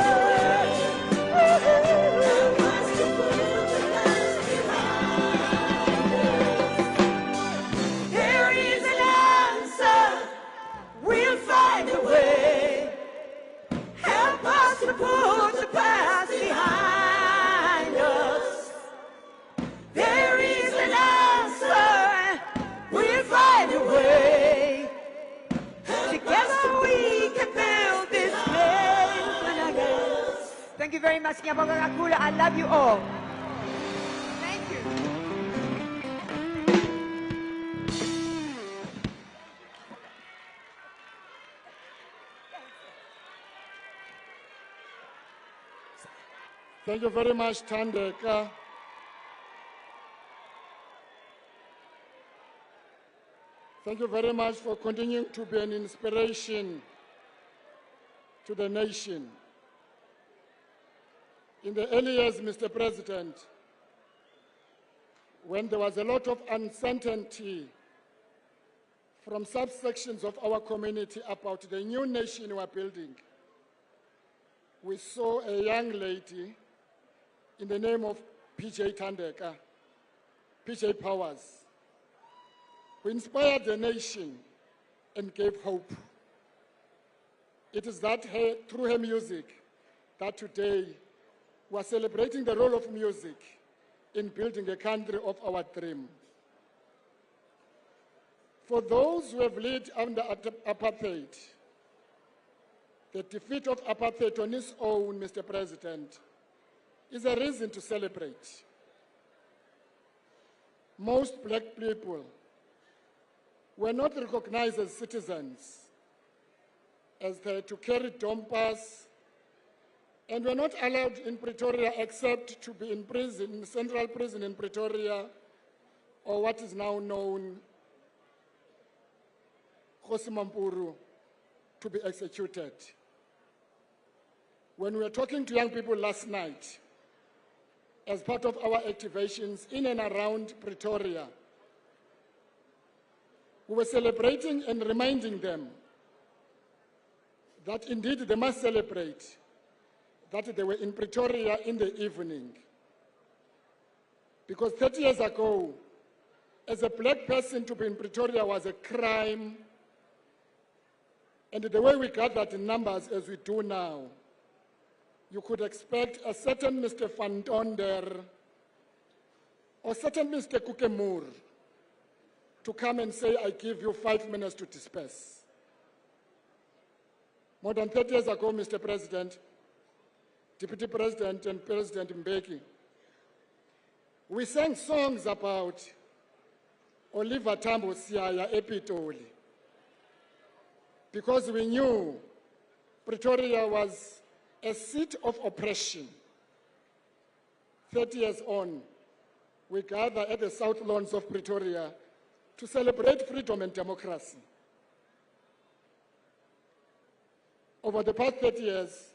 There is an answer. We'll find a way. Help us to put the past behind us. There is an answer. We'll find a way. Help us to put the past behind us. There is an answer. We'll find a way. Together we can build this nation again. Thank you very much, Nyabagakula. I love you all. Thank you. Thank you very much, Thandeka. Thank you very much for continuing to be an inspiration to the nation. In the early years, Mr. President, when there was a lot of uncertainty from subsections of our community about the new nation we are building, we saw a young lady in the name of PJ Thandeka, PJ Powers, who inspired the nation and gave hope. It is that through her music that today we are celebrating the role of music in building a country of our dream. For those who have lived under apartheid, the defeat of apartheid on its own, Mr. President, is a reason to celebrate. Most black people were not recognized as citizens, as they had to carry dompas, and were not allowed in Pretoria except to be in prison, in central prison in Pretoria, or what is now known Kgosimampuru, to be executed. When we were talking to young people last night, as part of our activations in and around Pretoria, we were celebrating and reminding them that indeed they must celebrate that they were in Pretoria in the evening. Because 30 years ago, as a black person to be in Pretoria was a crime, and the way we gathered in numbers as we do now, you could expect a certain Mr. Van Tonder or certain Mr. Kukemur to come and say, I give you 5 minutes to disperse. More than 30 years ago, Mr. President, Deputy President and President Mbeki, we sang songs about Oliver Tambo Siaya Epitoli because we knew Pretoria was a seat of oppression. 30 years on, we gather at the South Lawns of Pretoria to celebrate freedom and democracy. Over the past 30 years,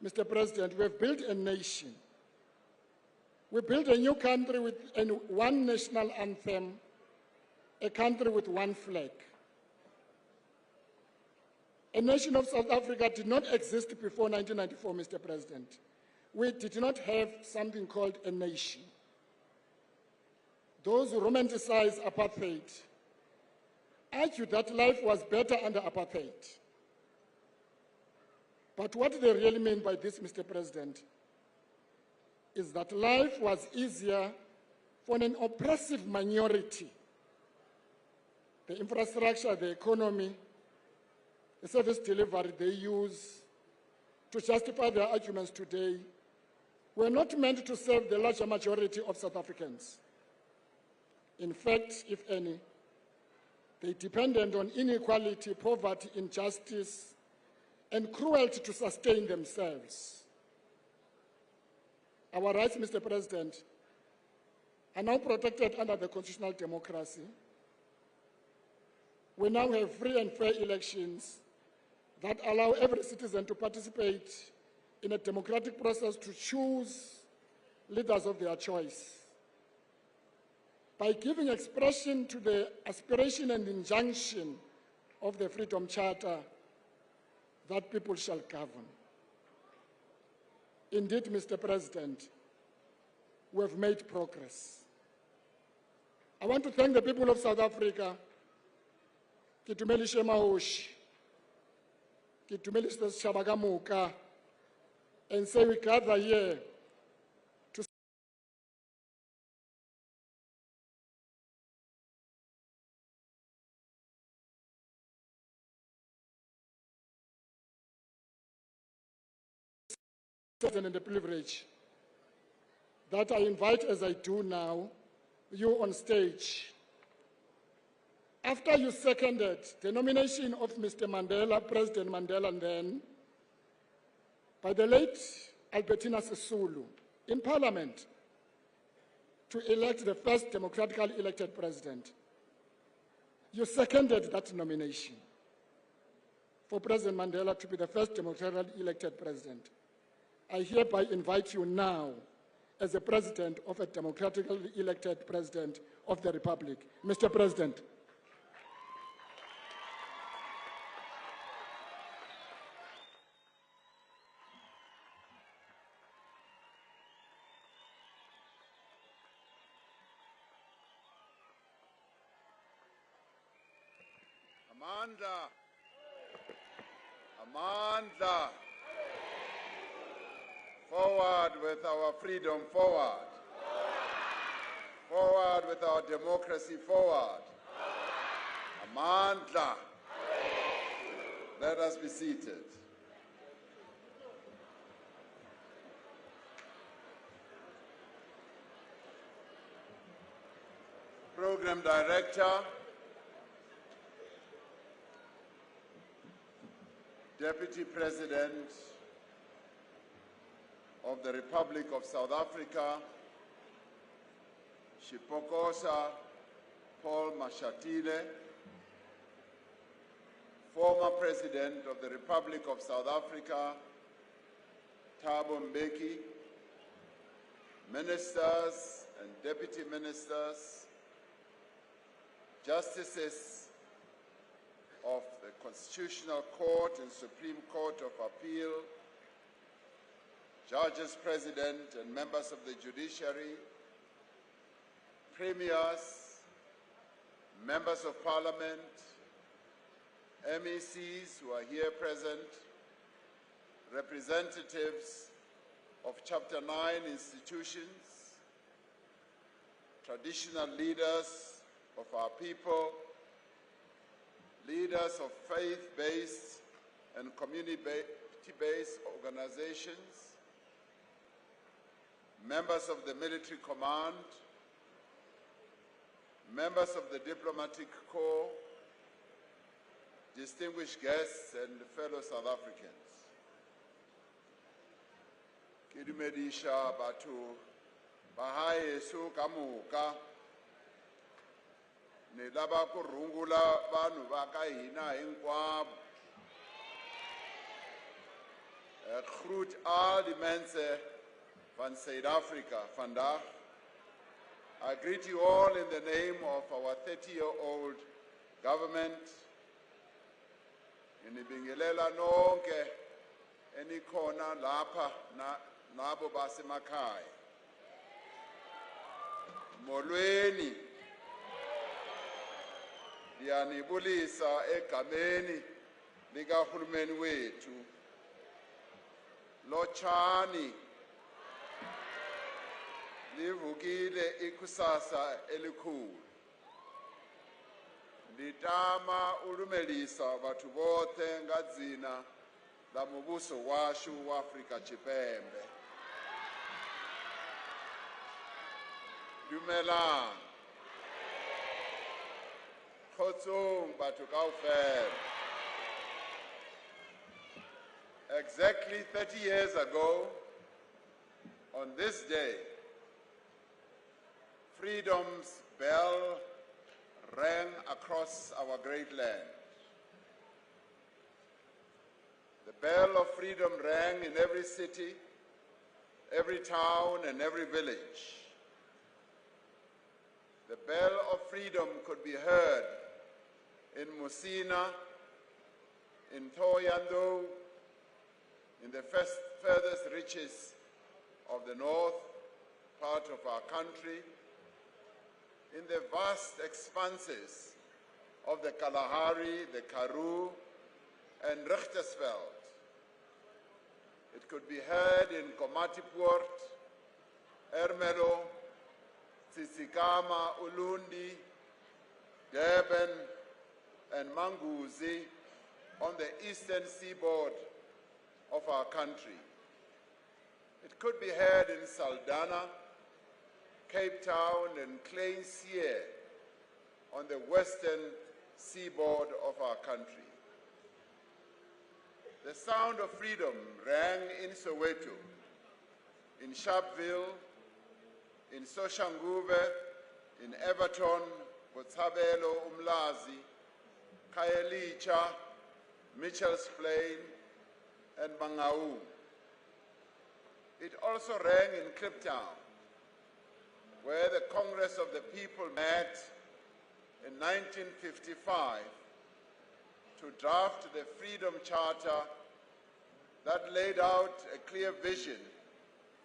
Mr. President, we have built a nation. We built a new country with one national anthem, a country with one flag. A nation of South Africa did not exist before 1994, Mr. President. We did not have something called a nation. Those who romanticize apartheid argue that life was better under apartheid. But what they really mean by this, Mr. President, is that life was easier for an oppressive minority. The infrastructure, the economy, the service delivery they use to justify their arguments today were not meant to serve the larger majority of South Africans. In fact, if any, they depended on inequality, poverty, injustice, and cruelty to sustain themselves. Our rights, Mr. President, are now protected under the constitutional democracy. We now have free and fair elections that allow every citizen to participate in a democratic process to choose leaders of their choice. By giving expression to the aspiration and injunction of the Freedom Charter, that people shall govern. Indeed, Mr. President, we have made progress. I want to thank the people of South Africa, Kitumelishe Maoshi, Kitumelishe Shabagamuka, and say we gather here to and the privilege that I invite, as I do now, you on stage. After you seconded the nomination of Mr. Mandela, President Mandela, and then by the late Albertina Sisulu in Parliament to elect the first democratically elected president, you seconded that nomination for President Mandela to be the first democratically elected president. I hereby invite you now as the president of a democratically elected president of the Republic. Mr. President. Amandla. Amandla. Forward with our freedom, forward. Forward with our democracy, forward. Amandla. Let us be seated. Program Director, Deputy President of the Republic of South Africa, Shipokosa Paul Mashatile, former President of the Republic of South Africa, Thabo Mbeki, ministers and deputy ministers, justices of the Constitutional Court and Supreme Court of Appeal, judges, president, and members of the judiciary, premiers, members of parliament, MECs who are here present, representatives of Chapter 9 institutions, traditional leaders of our people, leaders of faith-based and community-based organizations, members of the military command, members of the diplomatic corps, distinguished guests and fellow South Africans. Ke dumedisha batho ba haeso ka moka ne lava ku rhungula vanhu va ka hina hinkwavo. Groet al die mense van Suid-Afrika vandag. I greet you all in the name of our 30-year-old government. Nibingelela nonke enikhona lapha nabo basemakhaya. Molweni. Ndiyanibulisa egameni likahulumeni wethu. Lotshani. Livukile ikusasa elikhulu. Nditama ulumelisa bathu bote ngadzina la mubuso washu wa Afrika Tshipembe. Dumelang. Kgotsong batho kaofela. Exactly 30 years ago, on this day, freedom's bell rang across our great land. The bell of freedom rang in every city, every town, and every village. The bell of freedom could be heard in Musina, in Thohoyandou, in the furthest reaches of the north part of our country, in the vast expanses of the Kalahari, the Karoo, and Richtersveld. It could be heard in Komatipoort, Ermelo, Tsitsikamma, Ulundi, Durban, and Manguzi on the eastern seaboard of our country. It could be heard in Saldanha, Cape Town, and Kleinsier on the western seaboard of our country. The sound of freedom rang in Soweto, in Sharpeville, in Soshanguve, in Everton, Botshabelo, Umlazi, Khayelitsha, Mitchell's Plain, and Mangaung. It also rang in Kliptown, where the Congress of the People met in 1955 to draft the Freedom Charter that laid out a clear vision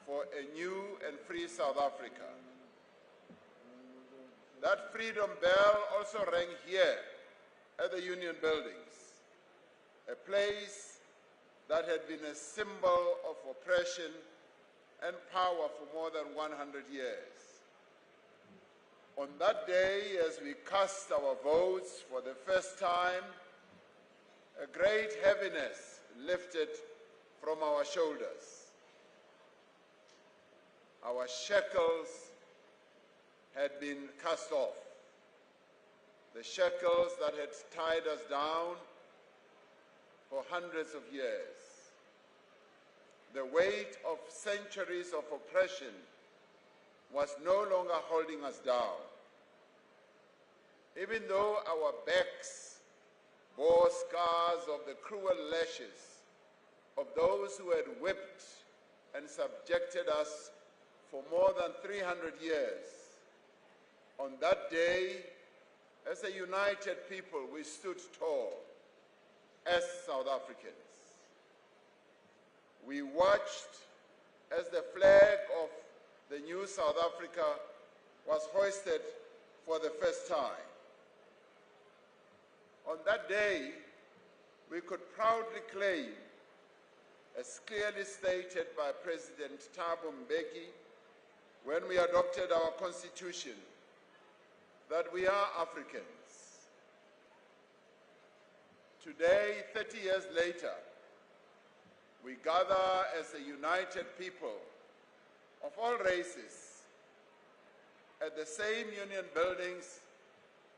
for a new and free South Africa. That freedom bell also rang here at the Union Buildings, a place that had been a symbol of oppression and power for more than 100 years. On that day, as we cast our votes for the first time, a great heaviness lifted from our shoulders. Our shackles had been cast off, the shackles that had tied us down for hundreds of years. The weight of centuries of oppression was no longer holding us down. Even though our backs bore scars of the cruel lashes of those who had whipped and subjected us for more than 300 years, on that day, as a united people, we stood tall as South Africans. We watched as the flag of the new South Africa was hoisted for the first time. On that day, we could proudly claim, as clearly stated by President Thabo Mbeki when we adopted our constitution, that we are Africans. Today, 30 years later, we gather as a united people of all races at the same union buildings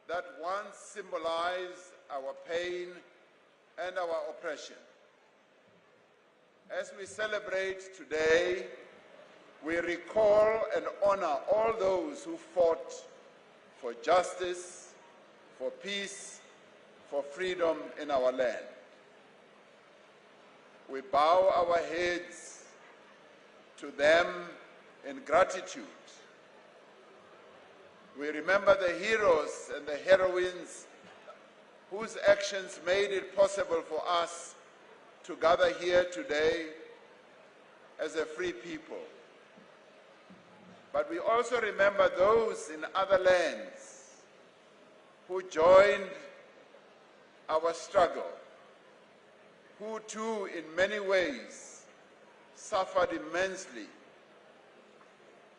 that once symbolized our pain and our oppression. As we celebrate today, we recall and honor all those who fought for justice, for peace, for freedom in our land. We bow our heads to them in gratitude. We remember the heroes and the heroines whose actions made it possible for us to gather here today as a free people. But we also remember those in other lands who joined our struggle, who too in many ways suffered immensely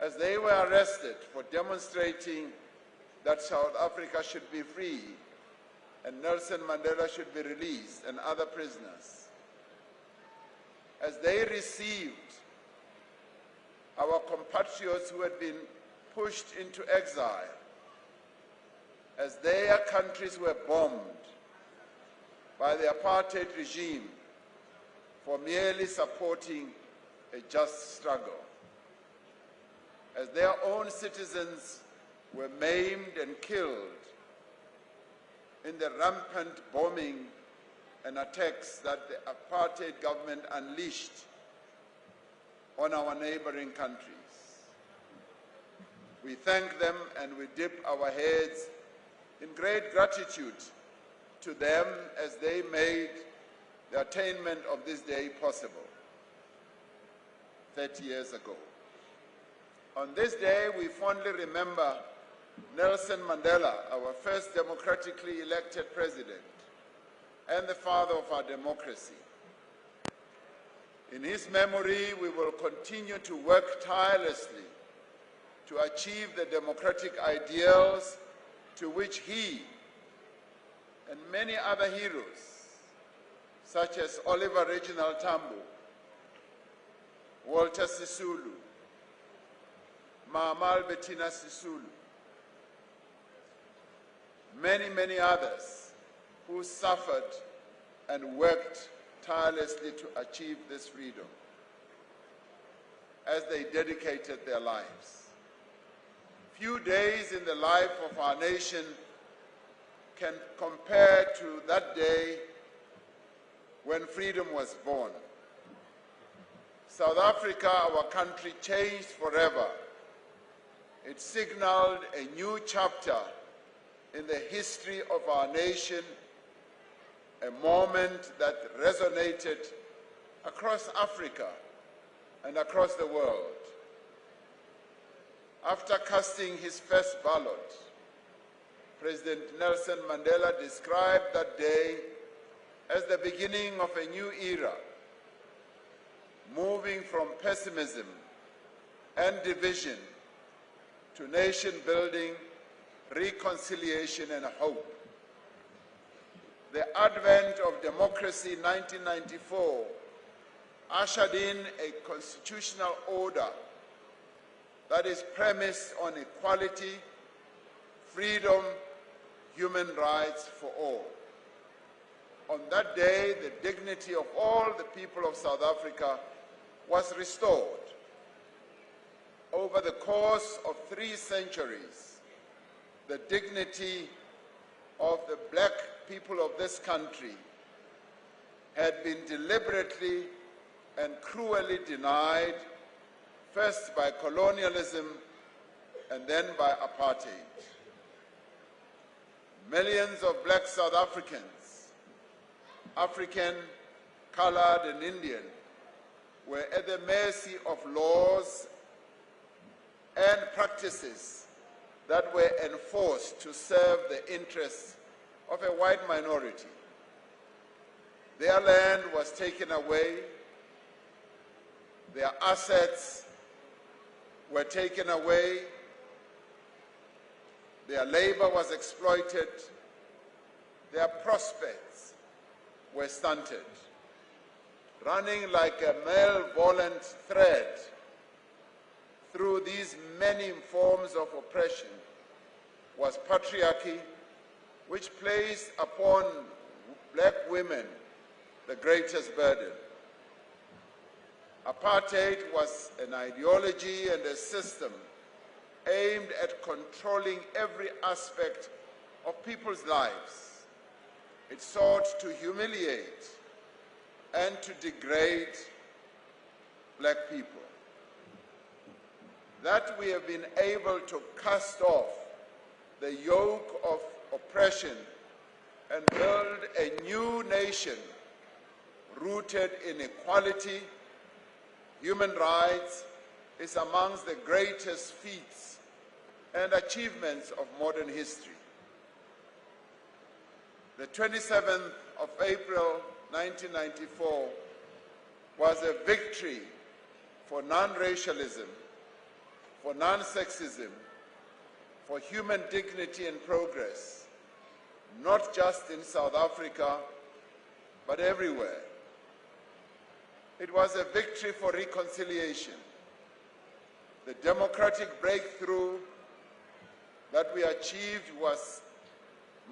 as they were arrested for demonstrating that South Africa should be free and Nelson Mandela should be released and other prisoners. As they received our compatriots who had been pushed into exile, as their countries were bombed by the apartheid regime for merely supporting a just struggle, as their own citizens were maimed and killed in the rampant bombing and attacks that the apartheid government unleashed on our neighboring countries. We thank them and we dip our heads in great gratitude to them as they made the attainment of this day possible 30 years ago. On this day, we fondly remember Nelson Mandela, our first democratically elected president and the father of our democracy. In his memory, we will continue to work tirelessly to achieve the democratic ideals to which he and many other heroes, such as Oliver Reginald Tambo, Walter Sisulu, Mama Albertina Sisulu, many others who suffered and worked tirelessly to achieve this freedom as they dedicated their lives. Few days in the life of our nation can compare to that day when freedom was born. South Africa, our country, changed forever. It signaled a new chapter in the history of our nation, a moment that resonated across Africa and across the world. After casting his first ballot, President Nelson Mandela described that day as the beginning of a new era, moving from pessimism and division to nation building, reconciliation, and hope. The advent of democracy in 1994 ushered in a constitutional order that is premised on equality, freedom, human rights for all. On that day, the dignity of all the people of South Africa was restored. Over the course of 3 centuries, the dignity of the black people of this country had been deliberately and cruelly denied, first by colonialism and then by apartheid. Millions of black South Africans, African, colored, and Indian, were at the mercy of laws and practices that were enforced to serve the interests of a white minority. Their land was taken away, their assets were taken away, their labor was exploited, their prospects were stunted. Running like a malevolent thread through these many forms of oppression was patriarchy, which placed upon black women the greatest burden. Apartheid was an ideology and a system aimed at controlling every aspect of people's lives. It sought to humiliate and to degrade black people. That we have been able to cast off the yoke of oppression and build a new nation rooted in equality, human rights, is amongst the greatest feats and achievements of modern history. The 27th of April 1994 was a victory for non-racialism, for non-sexism, for human dignity and progress, not just in South Africa, but everywhere. It was a victory for reconciliation. The democratic breakthrough that we achieved was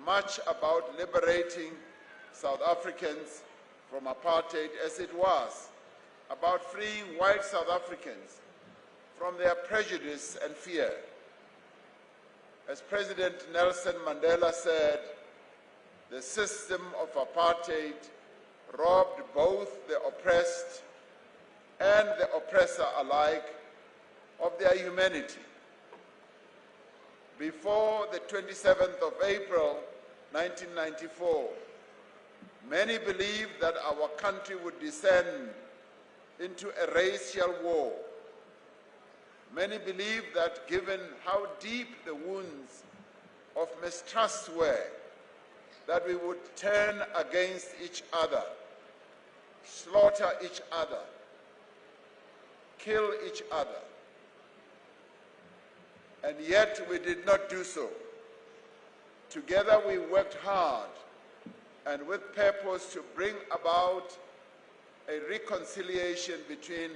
much about liberating South Africans from apartheid, as it was about freeing white South Africans from their prejudice and fear. As President Nelson Mandela said, the system of apartheid robbed both the oppressed and the oppressor alike of their humanity. Before the 27th of April 1994, many believed that our country would descend into a racial war. Many believed that given how deep the wounds of mistrust were, that we would turn against each other, slaughter each other, kill each other. And yet we did not do so. Together we worked hard and with purpose to bring about a reconciliation between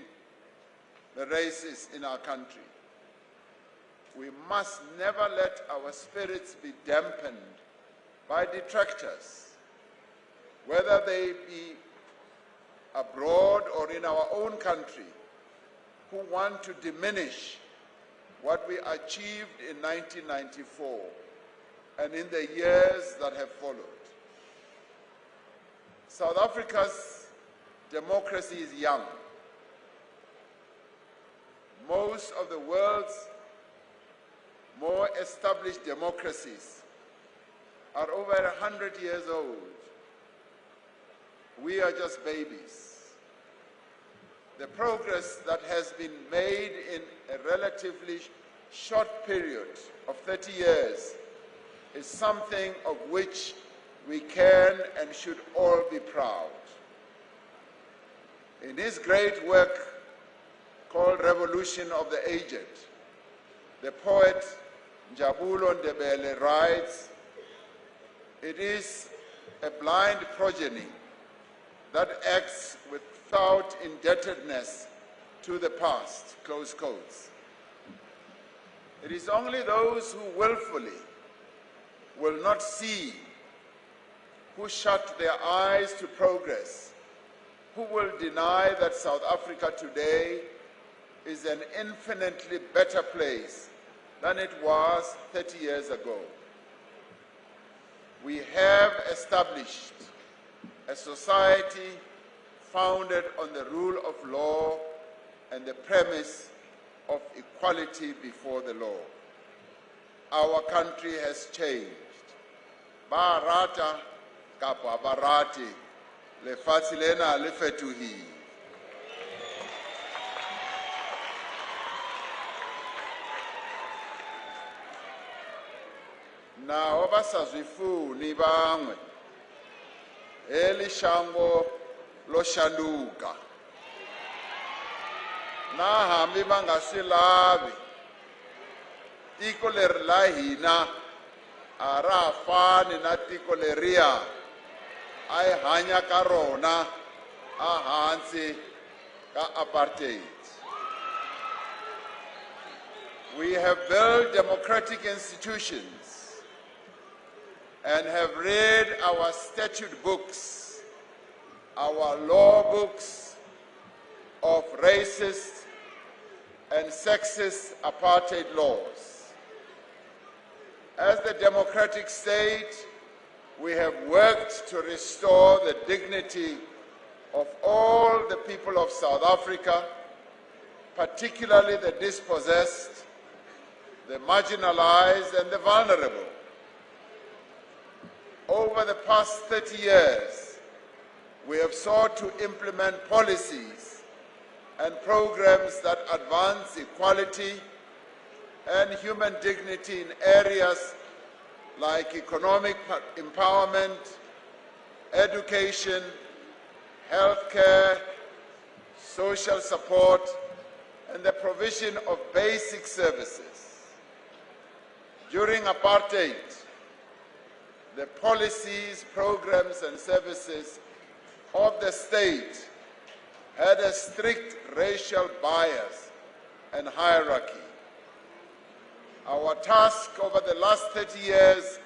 the races in our country. We must never let our spirits be dampened by detractors, whether they be abroad or in our own country, who want to diminish what we achieved in 1994 and in the years that have followed. South Africa's democracy is young. Most of the world's more established democracies are over 100 years old. We are just babies. The progress that has been made in a relatively short period of 30 years is something of which we can and should all be proud. In his great work called Revolution of the Aged, the poet Njabulo Ndebele writes, "It is a blind progeny that acts without indebtedness to the past," close quotes. It is only those who willfully will not see, who shut their eyes to progress, who will deny that South Africa today is an infinitely better place than it was 30 years ago. We have established a society founded on the rule of law and the premise of equality before the law. Our country has changed. Barata kapa barati, lefatshe lena le fetohile. Now, abasazifuni bangwe elishango loshanduka nahambi bangasilavi tiko leri la hina a ra fani na tiko leriya a hi hanya ka rona a hansi ka apartheid. We have built democratic institutions and have read our statute books, our law books of racist and sexist apartheid laws. As the democratic state, we have worked to restore the dignity of all the people of South Africa, particularly the dispossessed, the marginalized, and the vulnerable. Over the past 30 years, we have sought to implement policies and programs that advance equality and human dignity in areas like economic empowerment, education, healthcare, social support, and the provision of basic services. During apartheid, the policies, programs, and services of the state had a strict racial bias and hierarchy. Our task over the last 30 years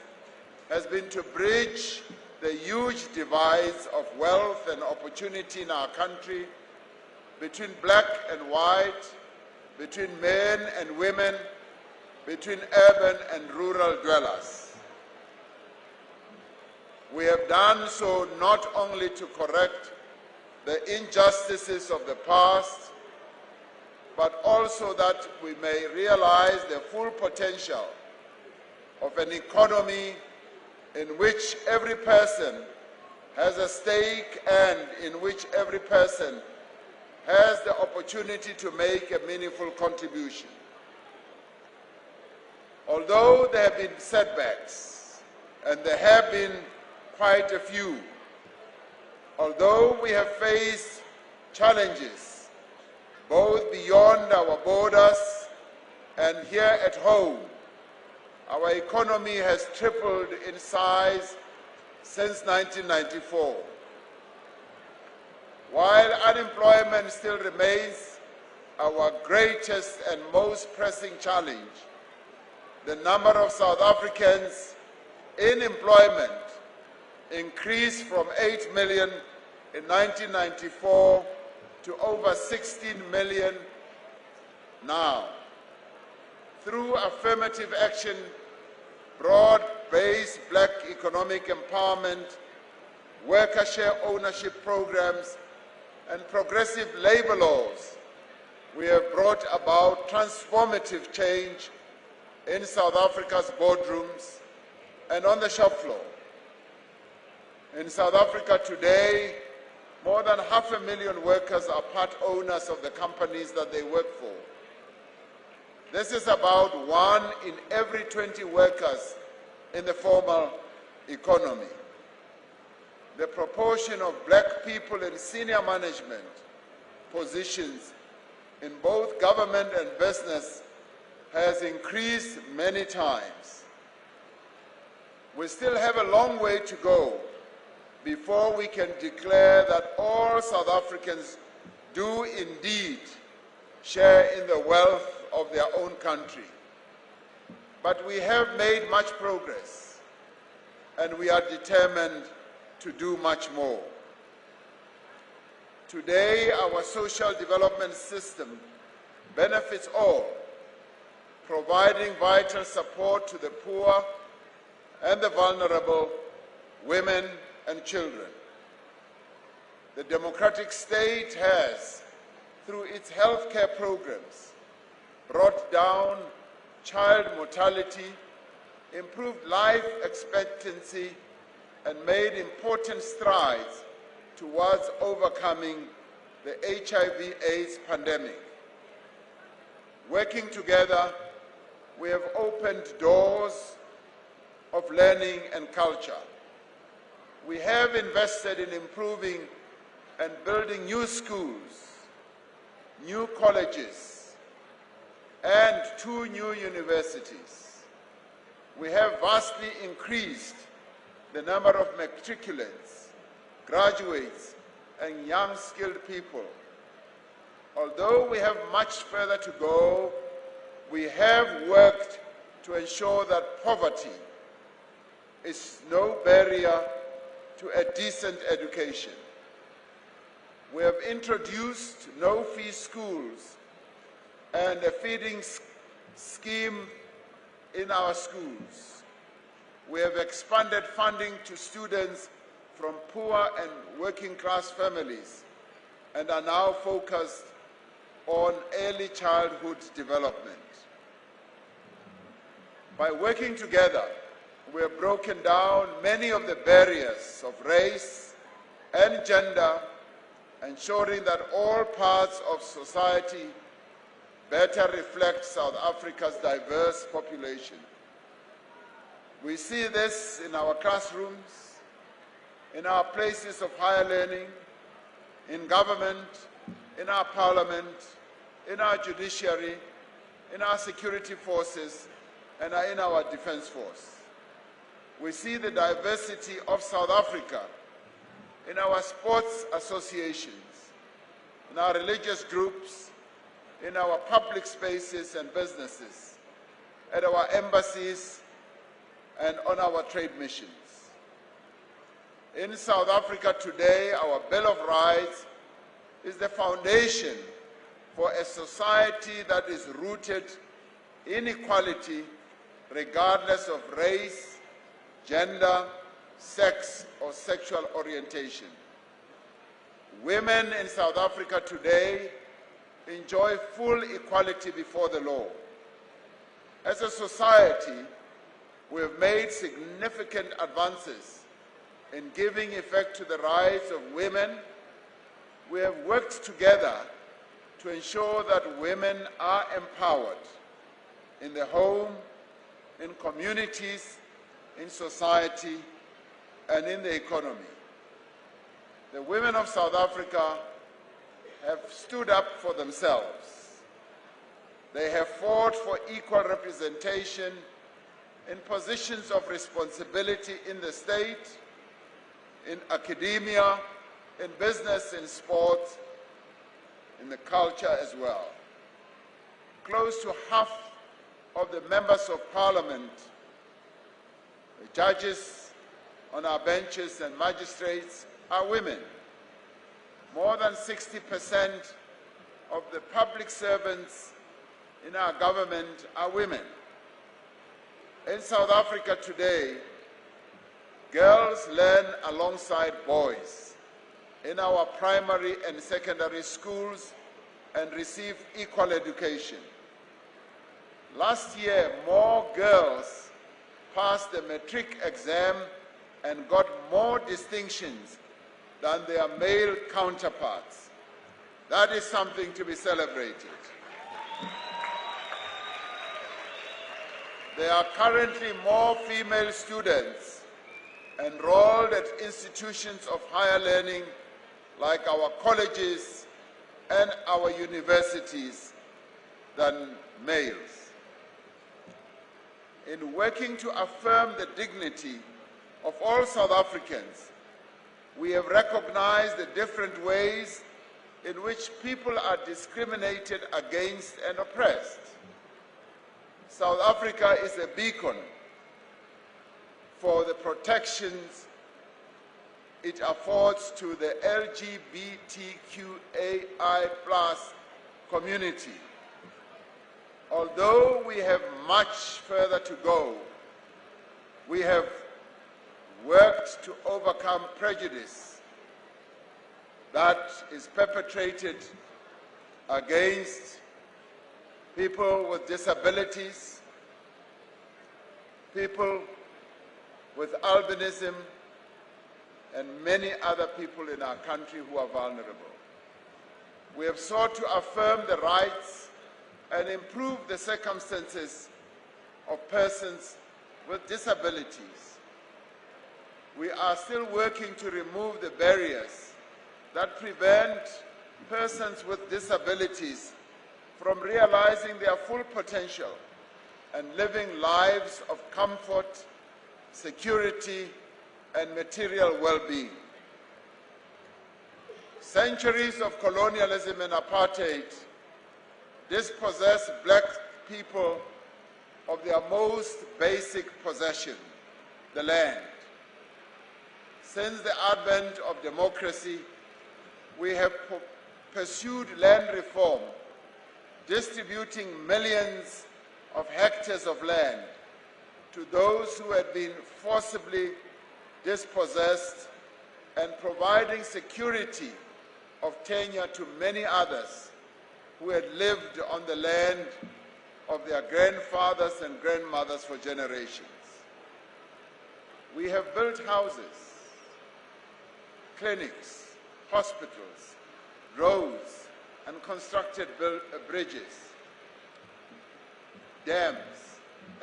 has been to bridge the huge divides of wealth and opportunity in our country between black and white, between men and women, between urban and rural dwellers. We have done so not only to correct the injustices of the past, but also that we may realize the full potential of an economy in which every person has a stake and in which every person has the opportunity to make a meaningful contribution. Although there have been setbacks, and there have been quite a few, although we have faced challenges both beyond our borders and here at home, our economy has tripled in size since 1994. While unemployment still remains our greatest and most pressing challenge, the number of South Africans in employment increased from 8 million in 1994 to over 16 million now. Through affirmative action, broad-based black economic empowerment, worker share ownership programs, and progressive labor laws, we have brought about transformative change in South Africa's boardrooms and on the shop floor. In South Africa today, more than 500,000 workers are part owners of the companies that they work for. This is about 1 in every 20 workers in the formal economy. The proportion of black people in senior management positions in both government and business has increased many times. We still have a long way to go before we can declare that all South Africans do indeed share in the wealth of their own country. But we have made much progress, and we are determined to do much more. Today, our social development system benefits all, providing vital support to the poor and the vulnerable, women and children. The democratic state has, through its healthcare programs, brought down child mortality, improved life expectancy, and made important strides towards overcoming the HIV/AIDS pandemic. Working together, we have opened doors of learning and culture. We have invested in improving and building new schools, new colleges, and 2 new universities. We have vastly increased the number of matriculants, graduates, and young skilled people. Although we have much further to go, we have worked to ensure that poverty is no barrier to a decent education. We have introduced no-fee schools and a feeding scheme in our schools. We have expanded funding to students from poor and working-class families and are now focused on early childhood development. By working together, we have broken down many of the barriers of race and gender, ensuring that all parts of society better reflect South Africa's diverse population. We see this in our classrooms, in our places of higher learning, in government, in our parliament, in our judiciary, in our security forces, and in our defense force. We see the diversity of South Africa in our sports associations, in our religious groups, in our public spaces and businesses, at our embassies, and on our trade missions. In South Africa today, our Bill of Rights is the foundation for a society that is rooted in equality regardless of race, gender, sex, or sexual orientation. Women in South Africa today enjoy full equality before the law. As a society, we have made significant advances in giving effect to the rights of women. We have worked together to ensure that women are empowered in the home, in communities, in society, and in the economy. The women of South Africa have stood up for themselves. They have fought for equal representation in positions of responsibility in the state, in academia, in business, in sport, in the culture as well. Close to half of the members of parliament, the judges on our benches and magistrates are women. More than 60% of the public servants in our government are women. In South Africa today, girls learn alongside boys in our primary and secondary schools and receive equal education. Last year, more girls passed the matric exam and got more distinctions than their male counterparts. That is something to be celebrated. There are currently more female students enrolled at institutions of higher learning like our colleges and our universities than males. In working to affirm the dignity of all South Africans, we have recognized the different ways in which people are discriminated against and oppressed. South Africa is a beacon for the protections it affords to the LGBTQAI+ community. Although we have much further to go, we have worked to overcome prejudice that is perpetrated against people with disabilities, people with albinism, and many other people in our country who are vulnerable. We have sought to affirm the rights and improve the circumstances of persons with disabilities. We are still working to remove the barriers that prevent persons with disabilities from realizing their full potential and living lives of comfort, security, and material well-being. Centuries of colonialism and apartheid dispossessed black people of their most basic possession, the land. Since the advent of democracy, we have pursued land reform, distributing millions of hectares of land to those who had been forcibly dispossessed and providing security of tenure to many others who had lived on the land of their grandfathers and grandmothers for generations. We have built houses, clinics, hospitals, roads, and constructed bridges, dams,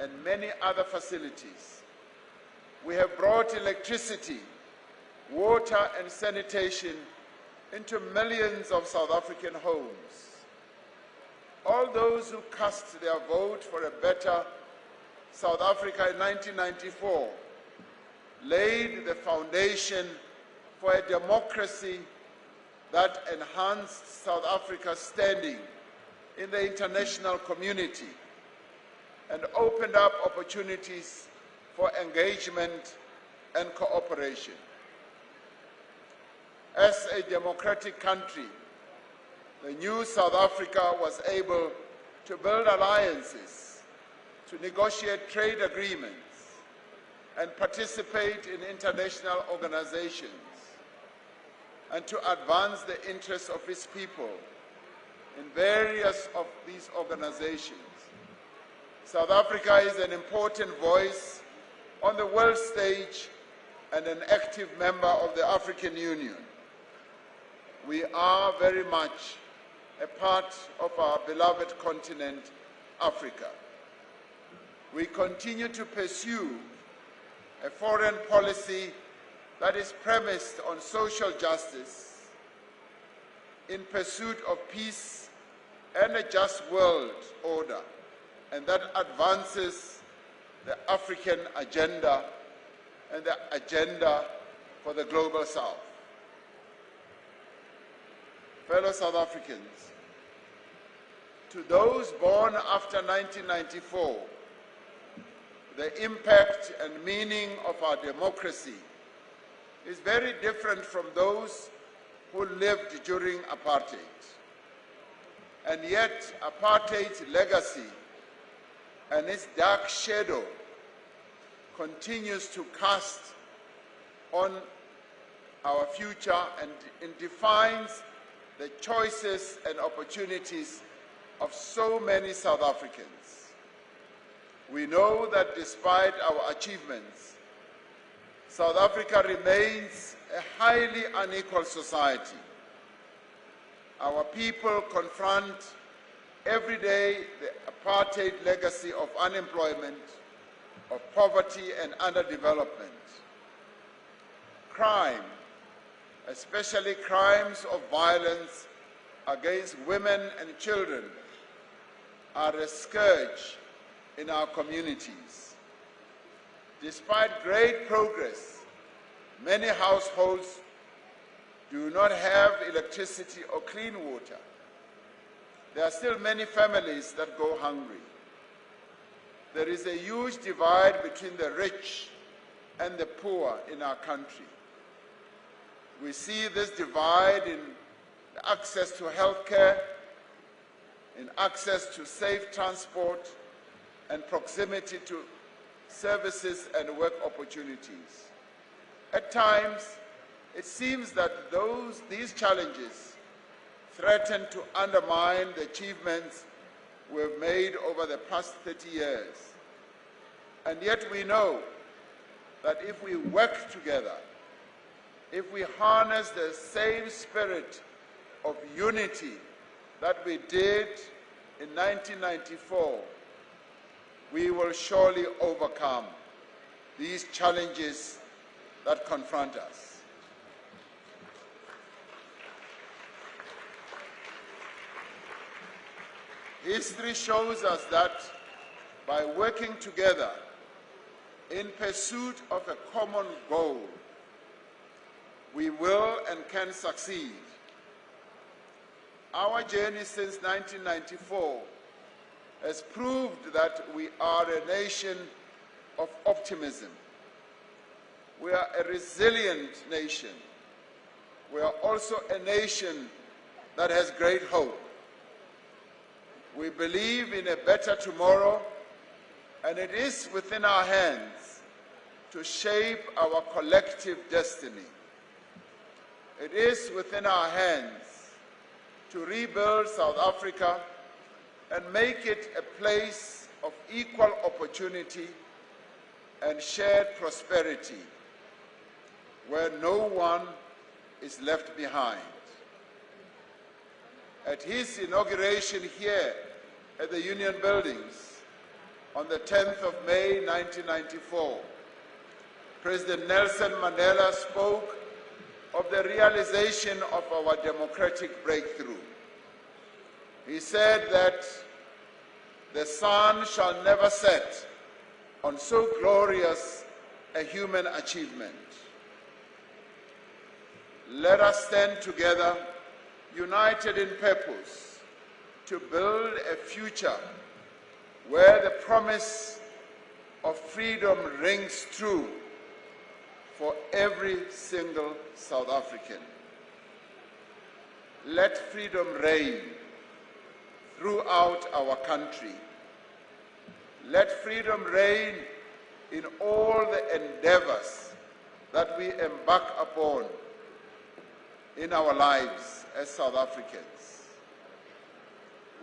and many other facilities. We have brought electricity, water, and sanitation into millions of South African homes. All those who cast their vote for a better South Africa in 1994 laid the foundation for a democracy that enhanced South Africa's standing in the international community and opened up opportunities for engagement and cooperation. As a democratic country, the new South Africa was able to build alliances, to negotiate trade agreements, and participate in international organizations, and to advance the interests of its people in various of these organizations. South Africa is an important voice on the world stage and an active member of the African Union. We are very much a part of our beloved continent, Africa. We continue to pursue a foreign policy that is premised on social justice in pursuit of peace and a just world order, and that advances the African agenda and the agenda for the global South. Fellow South Africans, to those born after 1994, the impact and meaning of our democracy is very different from those who lived during apartheid. And yet, apartheid's legacy and its dark shadow continues to cast on our future and defines the choices and opportunities of so many South Africans. We know that despite our achievements, South Africa remains a highly unequal society. Our people confront every day the apartheid legacy of unemployment, of poverty and underdevelopment. Crime, especially crimes of violence against women and children, are a scourge in our communities. Despite great progress, many households do not have electricity or clean water. There are still many families that go hungry. There is a huge divide between the rich and the poor in our country. We see this divide in access to health care, in access to safe transport, and proximity to services and work opportunities. At times, it seems that these challenges threaten to undermine the achievements we've made over the past 30 years. And yet we know that if we work together, if we harness the same spirit of unity that we did in 1994, we will surely overcome these challenges that confront us. History shows us that by working together in pursuit of a common goal, we will and can succeed. Our journey since 1994 has proved that we are a nation of optimism. We are a resilient nation. We are also a nation that has great hope. We believe in a better tomorrow, and it is within our hands to shape our collective destiny. It is within our hands to rebuild South Africa and make it a place of equal opportunity and shared prosperity, where no one is left behind. At his inauguration here at the Union Buildings on the 10th of May 1994, President Nelson Mandela spoke of the realization of our democratic breakthrough. He said that the sun shall never set on so glorious a human achievement. Let us stand together, united in purpose, to build a future where the promise of freedom rings true for every single South African. Let freedom reign throughout our country. Let freedom reign in all the endeavors that we embark upon in our lives as South Africans.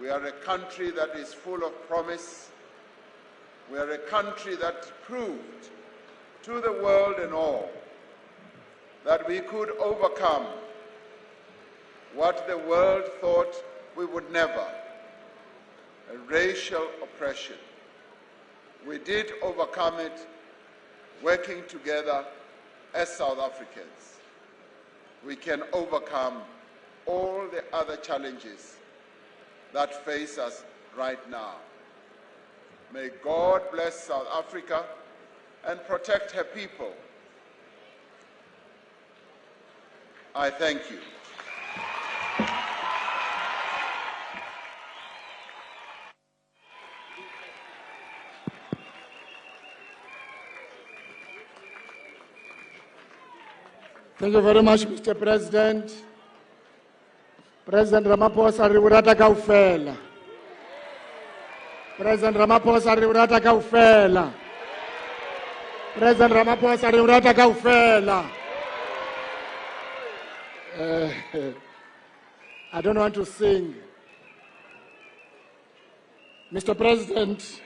We are a country that is full of promise. We are a country that proved to the world and all that we could overcome what the world thought we would never, racial oppression. We did overcome it working together as South Africans. We can overcome all the other challenges that face us right now. May God bless South Africa and protect her people. I thank you. Thank you very much, Mr. President. President Ramaphosa riurata kaufela. President Ramaphosa riurata kaufela. President Ramaphosa riurata kaufela. I don't want to sing. Mr. President,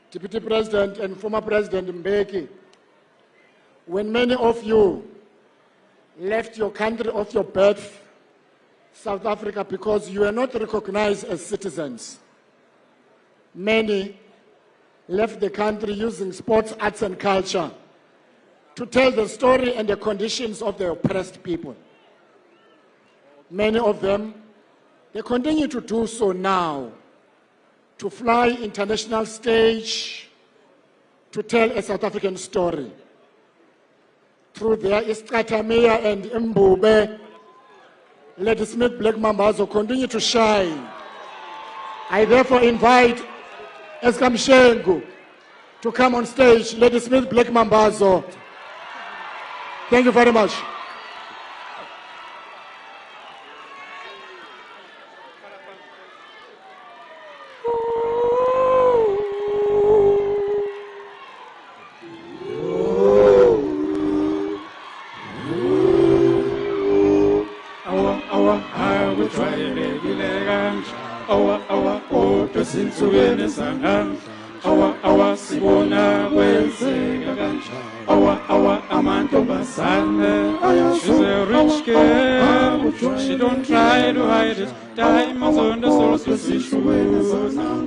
Deputy President and former President Mbeki, when many of you left your country of your birth, South Africa, because you were not recognized as citizens, many left the country using sports, arts and culture to tell the story and the conditions of the oppressed people. Many of them, they continue to do so now, to fly international stage, to tell a South African story. Through their Istratamia and Mbube, Lady Smith Black Mambazo continue to shine. I therefore invite Eskam Shengu to come on stage. Lady Smith Black Mambazo. Thank you very much. She's a rich girl, she don't try to hide it. Diamonds on the soles of his shoes.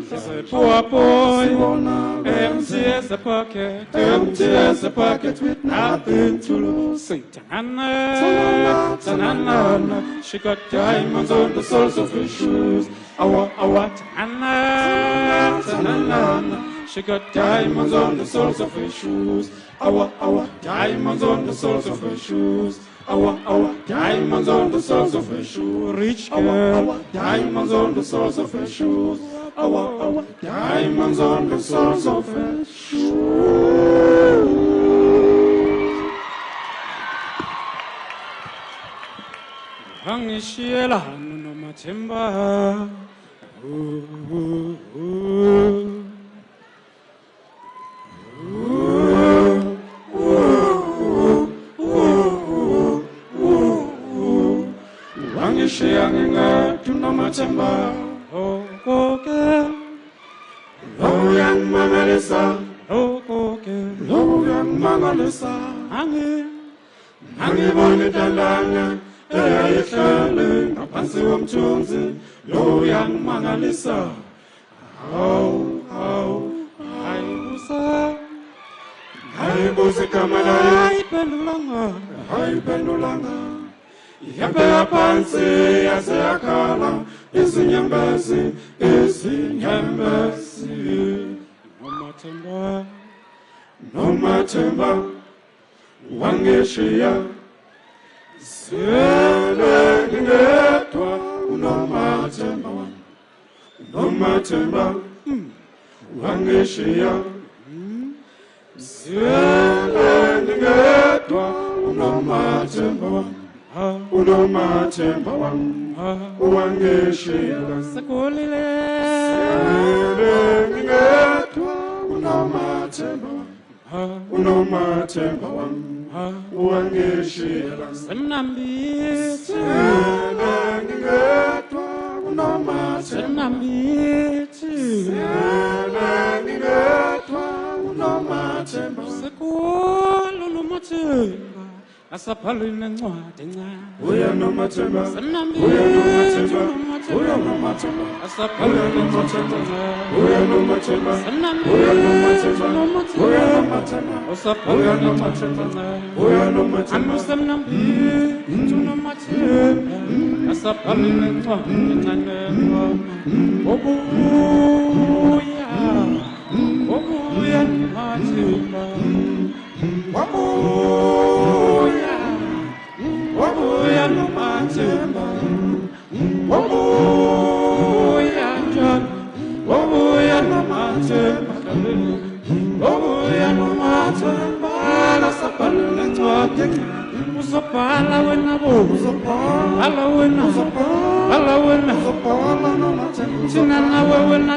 She's a poor boy, empty as a pocket with nothing to lose. Say, ta-na-na, ta-na-na. She got diamonds on the soles of her shoes. Ta-na-na, ta-na-na. She got diamonds on the soles of her shoes. Diamonds on the soles of her shoes. Diamonds on the soles of her shoes. Rich girl, diamonds on the soles of her shoes. Diamonds on the soles of her shoes. Hangishiela no matemba. Wangishianga to no matemba. Oh, okay. Oh, young Mangalisa. Oh, okay. Oh, young Mangalisa. Hangi bonitandanga. Eyayihlale ngaphansi komthunzi lo yangimangalisa. Hayibusa igama layo hayiphendulanga yabheka phansi yaze yakhala izinyembezi nomathemba wangeshiya sele ngedwa unomathemba wangeshiya sele ngedwa unomathemba wangeshiya sekulile sele ngedwa unomathemba wangeshiya senambithi ngedwa senambithi ngedwa unomathemba sekolo nomathemba asaphalwe nencwadi encane uya nomathemba uya nomathemba uya nomathemba asaphalwe nencwadi uya nomathemba uya nomathemba uya nomathemba asaphalwe nomathemba uya nomathemba amusemnambithi nomathemba asaphalwe nencwadi encane obuya nomathemba wabuya nomathemba wabuya njalo wabuya nomathemba wabuya nomathemba lasaphala nencwadi uzobhala wena bo uzobhala wena thina nawe wena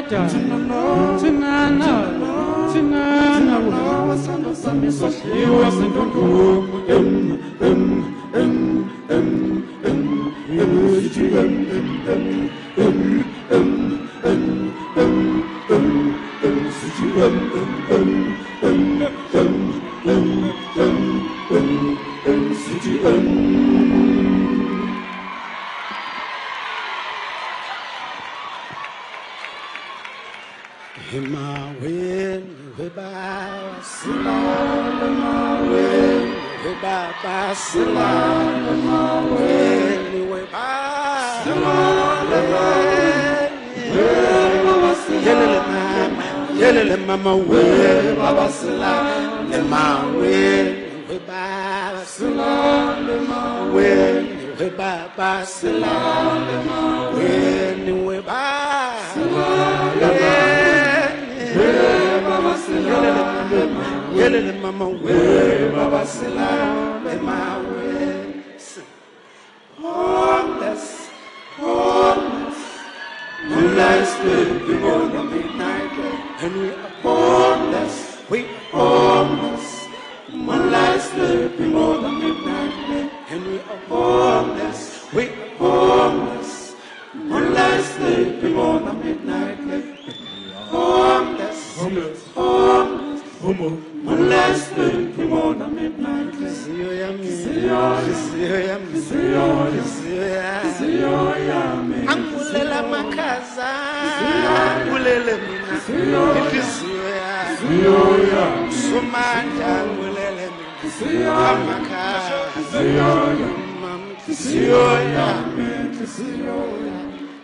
thina wasando sami sohliwe sendondomo Yelele mama we baba sila le mawe we baba sila le mawe we baba sila le mawe ni we baba sila le baba sila yelele mama we baba sila le mawe homeless moonlight sleeping on the midnight and we are homeless, moonlight sleeping on the midnight and we are homeless, moonlight sleeping on the midnight homeless, moonlight sleeping on the midnight Angulela makaza Angulela mina Inhliziyo yami Somanda Angulela mina Amakaza Inhliziyo yami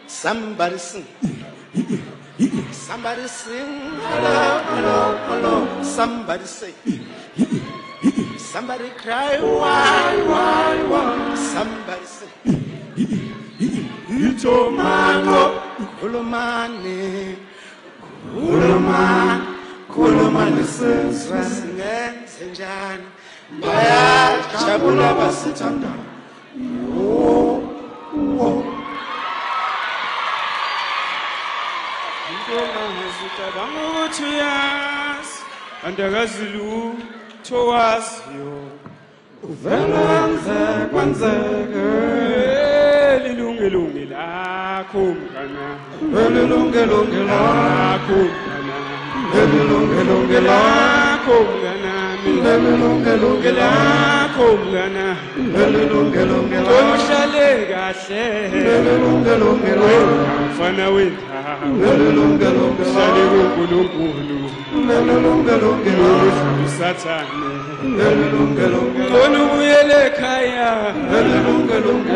Somebody sing Somebody sing Hello, hello, hello Somebody say Somebody cry why Somebody say Ito mango khulumani khulumani singenze njani bayajabula basithanda andakazi lutho waziyo uvela kwenzeke lilungelunge lakho mngana lilungelunge lakho mngana lilungelunge lakho mngana lilungelunge lakho mngana lilungelunge uhlale kahle lilungelunge mfana wendawo lilungelunge uhlale kuNkulunkulu lilungelunge usathane lilungelunge khona ubuyele ekhaya lilungelunge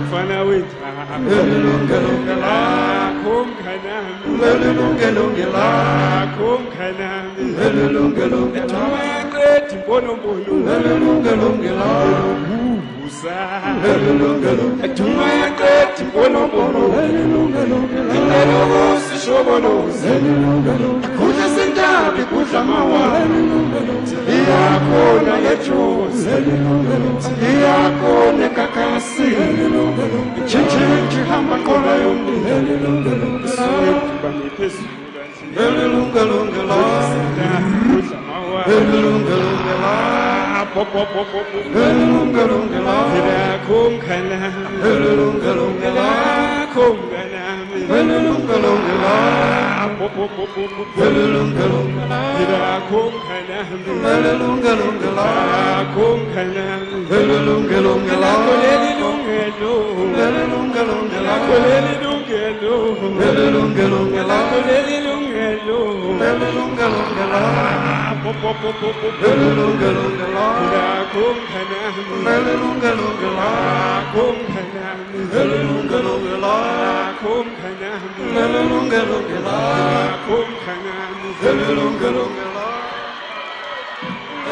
mfana wendawo lilungelunge lakho mnganami lilungelunge lakho mnganami lilungelunge aqeda imbonombono lilungelunge uza lilungelunge athuma aqeda imbonombono inelokosishobonoze kudla sintabi kudla mawa iyakhona yejozi iyakhona kakasi tshintshi hamba qola yomndeni bangiphezulu lilungelunge la lilungelunge la lilungelunge la lakho mnganami lilungelunge la lakho mnganami lilungelunge la lilungelunge la lakho mnganami lilungelunge la lakho mnganami lilungelunge la lakho lelilungelo lilungelunge la lakho lelilungelo lilungelunge la lakho lelilungelo lilungelunge la lilungelunge la lakho mnganami lilungelunge la lakho mnganami lilungelunge la lakho mnganami lilungelunge la lakho mnganami lilungelunge la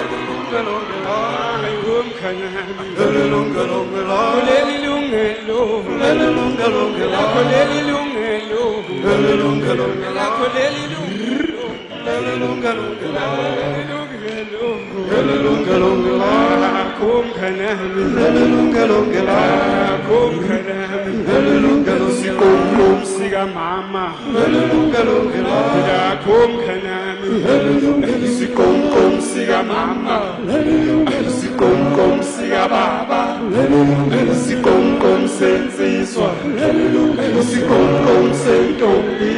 lilungelunge la lakho mnganami lilungelunge la lelilungelo lilungelunge la lakho lelilungelo lilungelunge la lakho lelilungelo lilungelunge la lelilungelo lilungelunge la lakho mnganami lilungelunge la lakho mnganami lilungelunge sikomkom sikamama lilungelunge la lakho mnganami sikomkom sikamama sikomkom sikababa sikomkom sensizwa sikomkom sentombi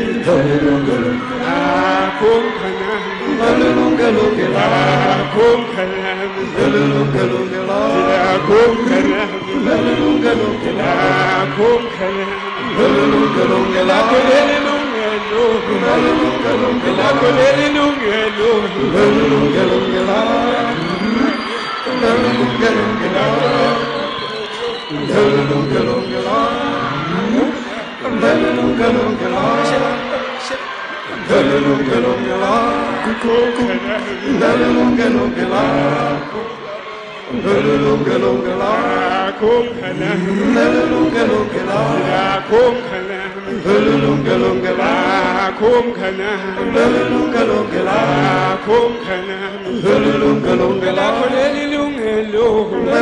lakho mnganami lilungelunge la lakho mnganami lilungelunge la lakho mnganami lilungelunge la lakho mnganami lilungelunge la lakho lelilungelo lilungelunge la lakho lelilungelo lilungelunge la lilungelunge la lilungelunge la lilungelunge la lilungelunge la lilungelunge la lilungelunge la lakho mnganami lilungelunge la lakho mnganami lilungelunge la lakho mnganami lilungelunge la lakho mnganami lilungelunge la lakho lelilungelo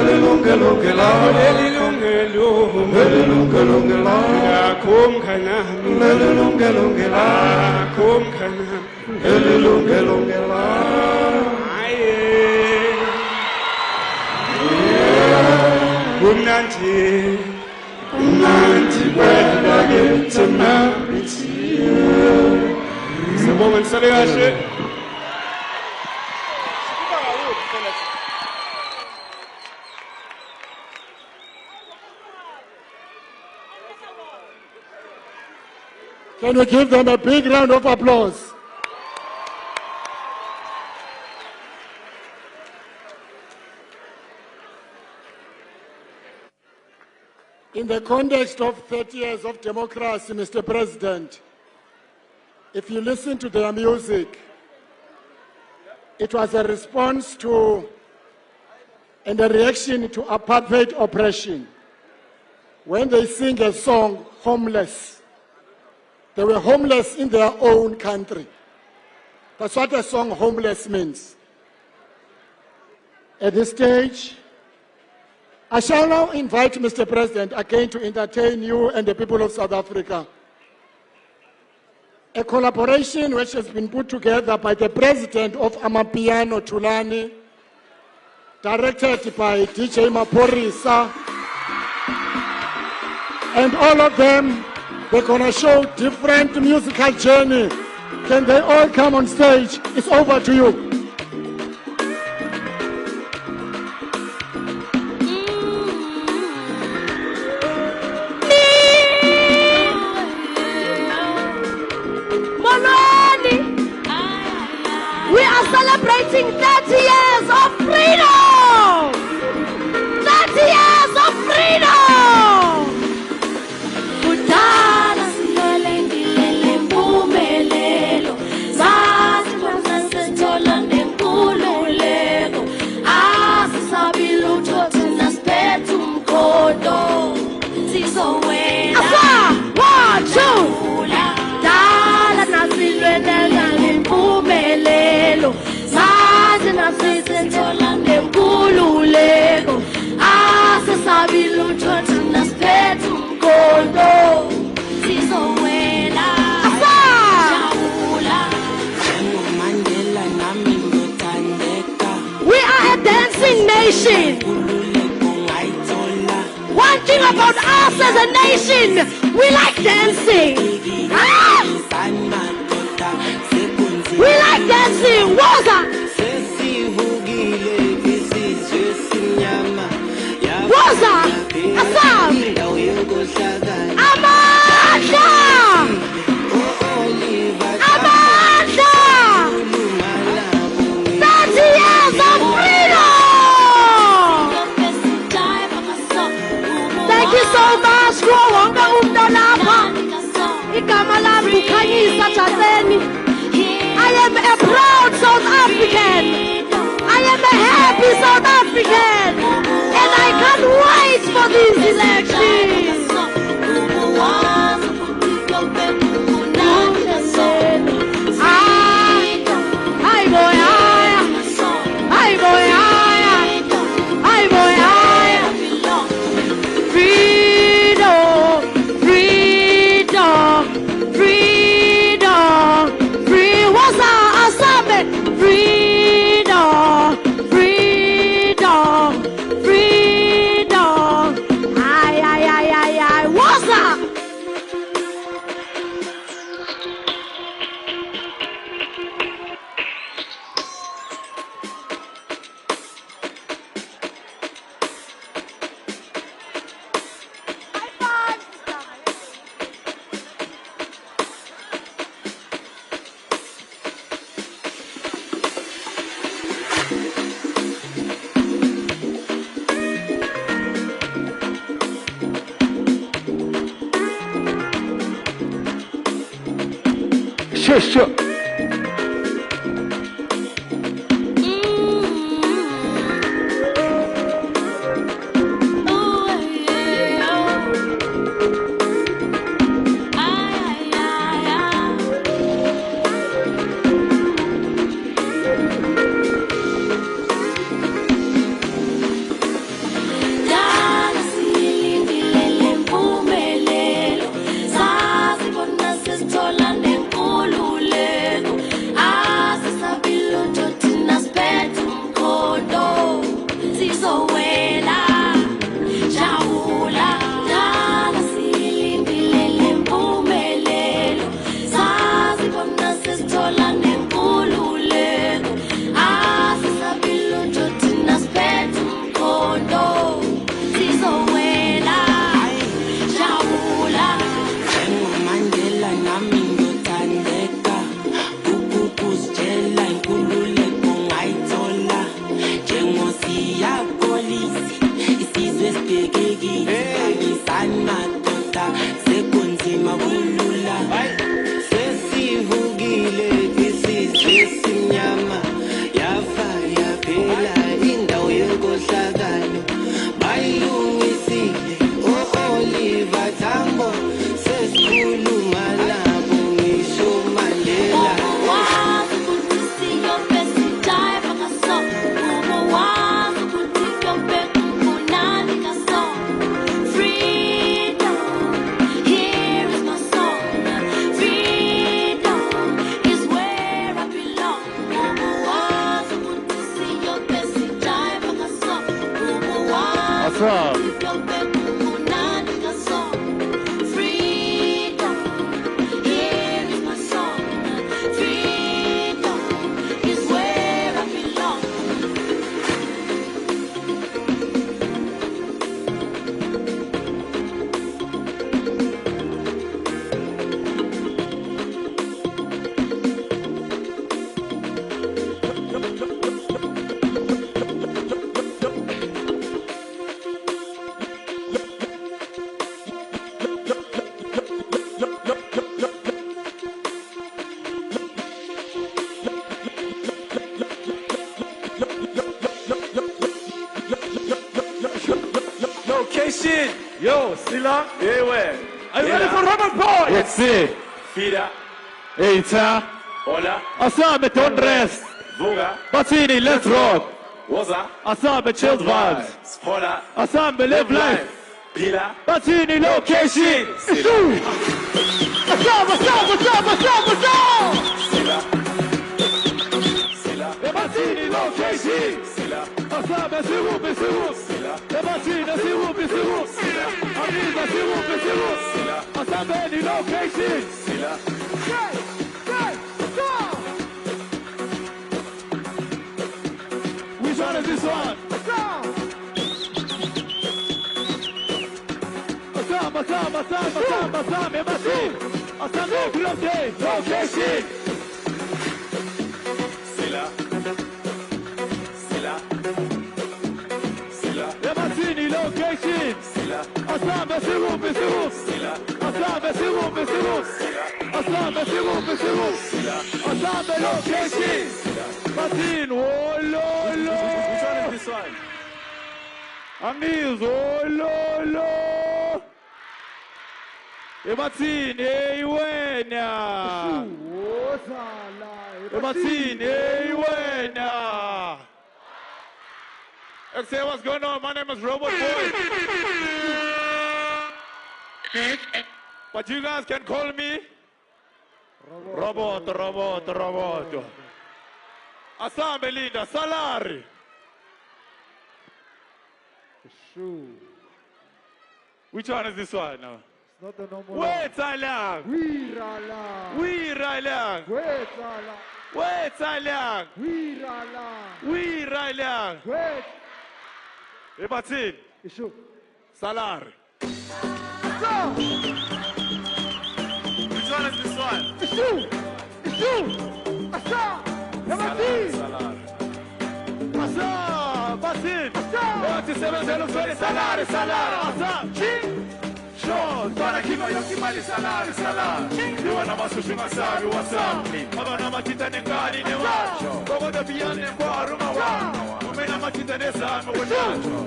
lilungelunge la lelilungelo lilungelunge la lakho mnganami lilungelunge la lakho mnganami lilungelunge la kumnandi kumnandi kwenda ngithi sibonga nisale kahle Can we give them a big round of applause? In the context of 30 years of democracy, Mr. President, if you listen to their music, it was a response to and a reaction to apartheid oppression. When they sing a song, Homeless, They were homeless in their own country. That's what the song Homeless means. At this stage, I shall now invite Mr. President again to entertain you and the people of South Africa. A collaboration which has been put together by the President of Amapiano Tulani, directed by DJ Maporisa, and all of them, they're going to show different musical journey. Can they all come on stage? It's over to you. We are celebrating 30 years of freedom! 30 years of freedom! Kudala silole ngilele mpumelelo, zazi kwanza setola nenkululeko, asisabi lutho thina siphethe umkhondo, sizowela. Asa! 1, 2! Dala nasilwelela lempumelelo, zazi nasisetola nenkululeko, asisabi lutho thina siphethe umkhondo, sizowela. Asa! We are a dancing nation. One thing about us as a nation, we like dancing. Ah! We like dancing. Waza! Waza! Asam! Amanda! Amanda! 30 years of freedom! Thank you so much. Wonke umuntu lapha. Igama lami uKhanyisa Jaseni. I am a proud South African. I am a happy South African. And I can't wait for these elections. Hi boy, hi boy, hi boy, freedom, freedom, freedom, free. What's our assignment? Freedom, freedom, freedom. Aye. What's that? Sure. Tambo, sesikhuluma nabo Yo, Sila. Hey, where? Are you ready for Robert Boy? Let's see. Fida. Eita. Hola. Asabe, don't rest. Vuga. Batini, let's rock. Waza. Asabe, chilled vibes. Hola. Asabe, live life. Pila. Batini, location. Sila. What's up? Sila. Sila. Batini, location. Sila. Asabe, siwu. Sila. Batini, siwu. Sila. Amiga, siwu. Sila. Asabe, location. Sila. Which one is this one? Assam, Embassy. Assam, location. Sila. Sila. Sila. Embassy, location. Sila. Assam, siwu. Sila. Assam, siwu. Assam, siwu. Sila. Assam, location. Batin, oh, lo. Which one is this one? Amigos, oh, lo. Ebatsini, wena. Ebatsini, wena. Say what's going on? My name is Robot Boy. But you guys can call me Robot. Assam Belinda, Salari. Which one is this one now? Not the normal. Wait, Salang. We Ralang. Wait, Salang. We Ralang. Wait. Ebatin. Salar. Which one is this one? Batin. 47 Salar. Show, twana kima yoki mali salari. You wanna masu shima sabi wasa. Abana matita ne kani ne wa. Kogo da biyane kwa aruma wa. Umena matita ne samu wena.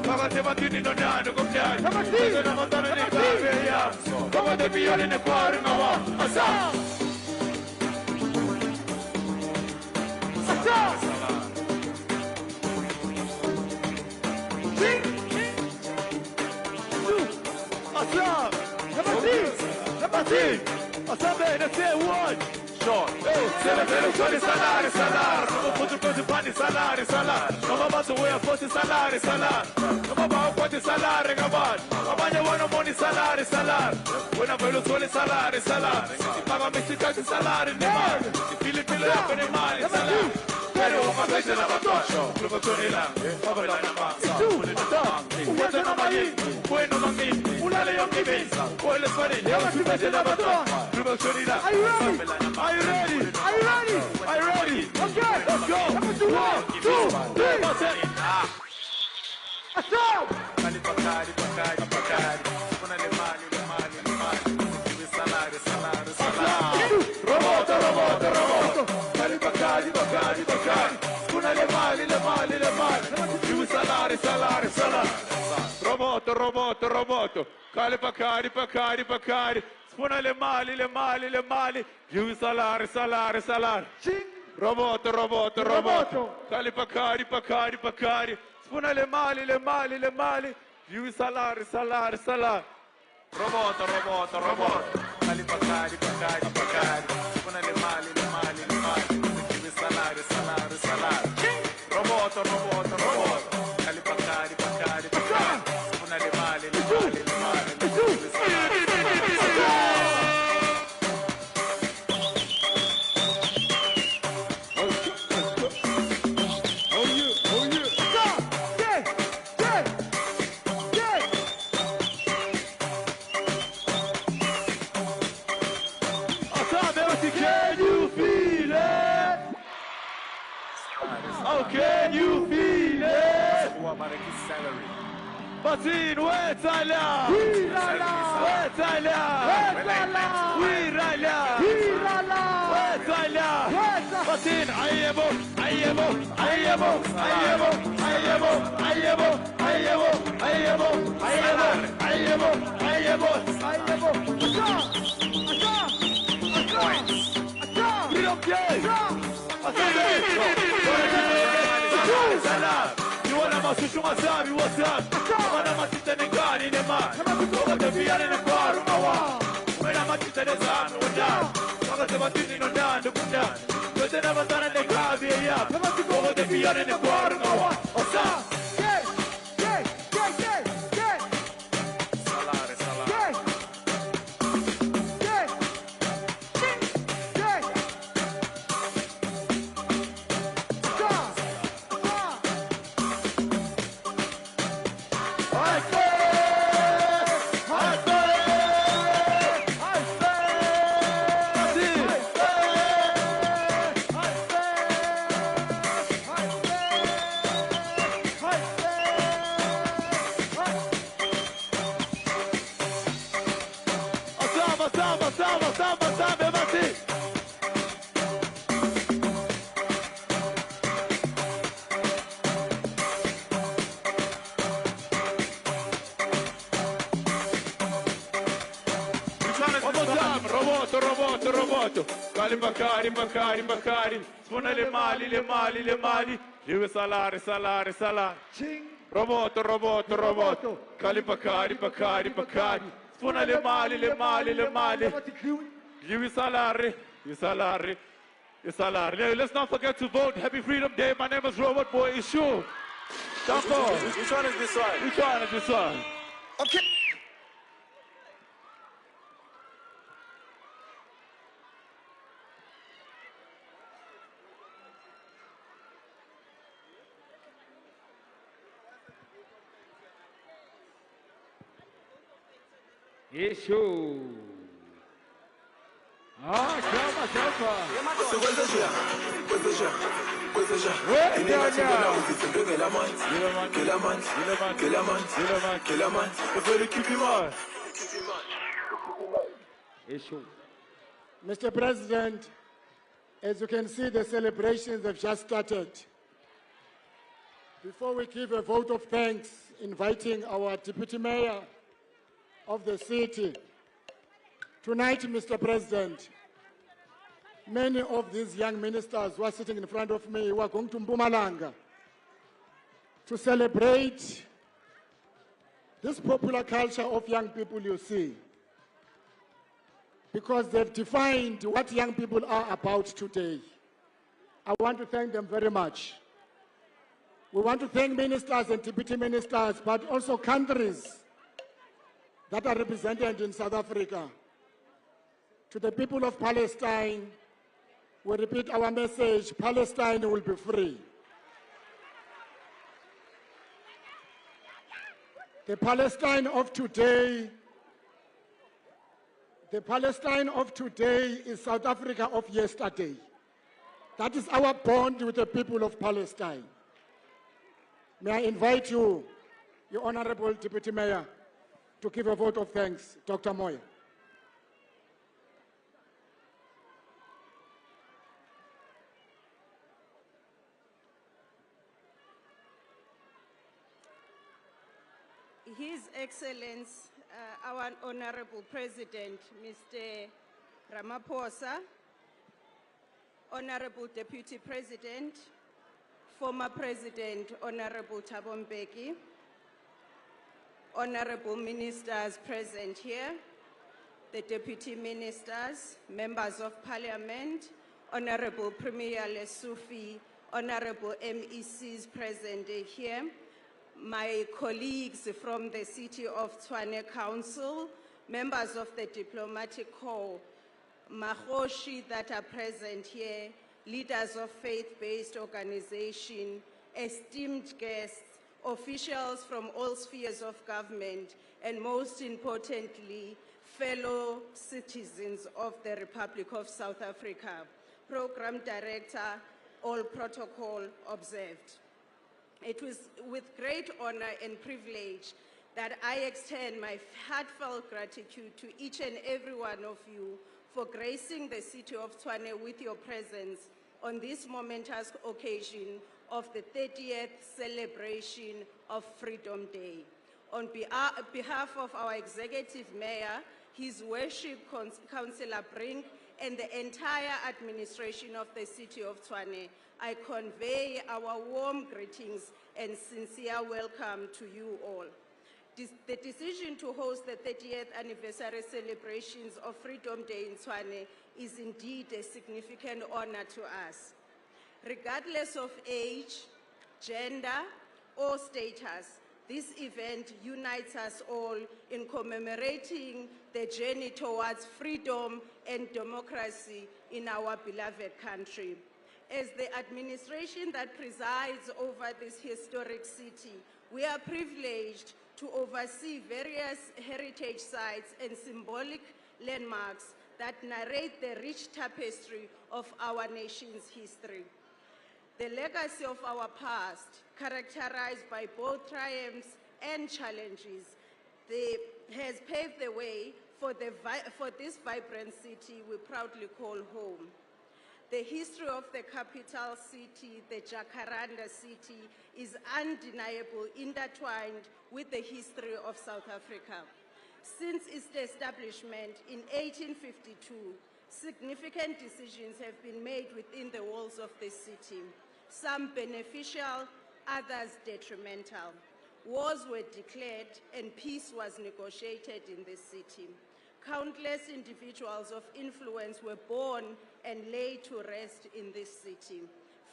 Kaga te batini no nando kumjani. Kogo na matana ne kabe ya. Kogo da biyane ne kwa aruma wa. Asa. Number 3. Asabe, let's say one. Sure. Salar. No put the pani salar. No mama to wear 40 salar. No mama 40 salar, gaban. Abanya wana money salar. When I velo sole salar. Paga Mexican salar in the man. Filipino up in the man salar. Pero uma vez na batosho, pro tonela, over la nama. What na mali, bueno mami, una leon que pensa, o el esfare, ya su vez na batosho, pro tonela. Are you ready? Okay, let's go. 1, 2, 3. Stop. Pakari. Una le mani. Salar. Roboto. Pakari. Una le mani. You salar. Roboto. Kale pakari. Spuna le mali. You salar. Roboto. Kale pakari. Spuna le mali. You salar. Roboto. Kale pakari. Spuna le mali. You salar. Roboto. Kale pakari. Spuna le mali. Can you feel it? Batin, wait, Ala! Batin, Ayebo, Ayebo, Ayebo, Ayebo, Ayebo, Ayebo, Ayebo, Ayebo, Ayebo, Ayebo, Ayebo, Ayebo, you want to masush masabi, what's up? When I'm at the Negani, the man, over the beer in the bar, when I'm at the Zan, over the Matini, no down, the Buddha, but then I'm at the Gabi, over the beer in the bar, what's up? Roboto, Kali Bakari, suona le mali, deve salare, Roboto, Kali Bakari, suona le mali, devi salare. Let's not forget to vote. Happy Freedom Day. My name is Robot Boy Ishu. Which one is this one? Okay. Issue. Chama. Mr. President, as you can see, the celebrations have just started. Before we give a vote of thanks, inviting our Deputy Mayor of the city, tonight, Mr. President, many of these young ministers who are sitting in front of me were going to Mpumalanga to celebrate this popular culture of young people you see, because they've defined what young people are about today. I want to thank them very much. We want to thank ministers and deputy ministers, but also countries that are represented in South Africa. To the people of Palestine, we repeat our message: Palestine will be free. The Palestine of today is South Africa of yesterday. That is our bond with the people of Palestine. May I invite you, your Honorable Deputy Mayor, to give a vote of thanks. Dr. Moya. His Excellency, our Honorable President, Mr. Ramaphosa, Honorable Deputy President, former President, Honorable Thabo Mbeki, Honorable Ministers present here, the Deputy Ministers, Members of Parliament, Honorable Premier Lesufi, Honorable MECs present here, my colleagues from the City of Tshwane Council, members of the Diplomatic Corps, Mahoshi that are present here, leaders of faith-based organizations, esteemed guests, officials from all spheres of government, and most importantly, fellow citizens of the Republic of South Africa. Program Director, all protocol observed. It was with great honor and privilege that I extend my heartfelt gratitude to each and every one of you for gracing the city of Tshwane with your presence on this momentous occasion of the 30th celebration of Freedom Day. On behalf of our Executive Mayor, His Worship Councillor Brink, and the entire administration of the City of Tshwane, I convey our warm greetings and sincere welcome to you all. The decision to host the 30th anniversary celebrations of Freedom Day in Tshwane is indeed a significant honor to us. Regardless of age, gender, or status, this event unites us all in commemorating the journey towards freedom and democracy in our beloved country. As the administration that presides over this historic city, we are privileged to oversee various heritage sites and symbolic landmarks that narrate the rich tapestry of our nation's history. The legacy of our past, characterized by both triumphs and challenges, has paved the way for this vibrant city we proudly call home. The history of the capital city, the Jacaranda city, is undeniably intertwined with the history of South Africa. Since its establishment in 1852, significant decisions have been made within the walls of the city, some beneficial, others detrimental. Wars were declared and peace was negotiated in the city. Countless individuals of influence were born and laid to rest in this city.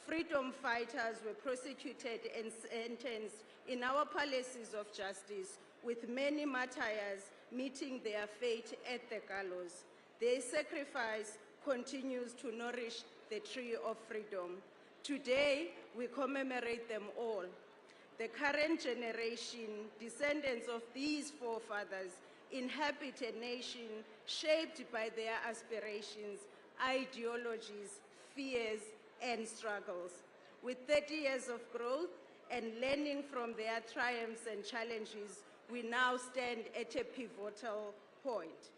Freedom fighters were prosecuted and sentenced in our palaces of justice, with many martyrs meeting their fate at the gallows. Their sacrifice continues to nourish the tree of freedom. Today, we commemorate them all. The current generation, descendants of these forefathers, inhabit a nation shaped by their aspirations, ideologies, fears, and struggles. With 30 years of growth and learning from their triumphs and challenges, we now stand at a pivotal point.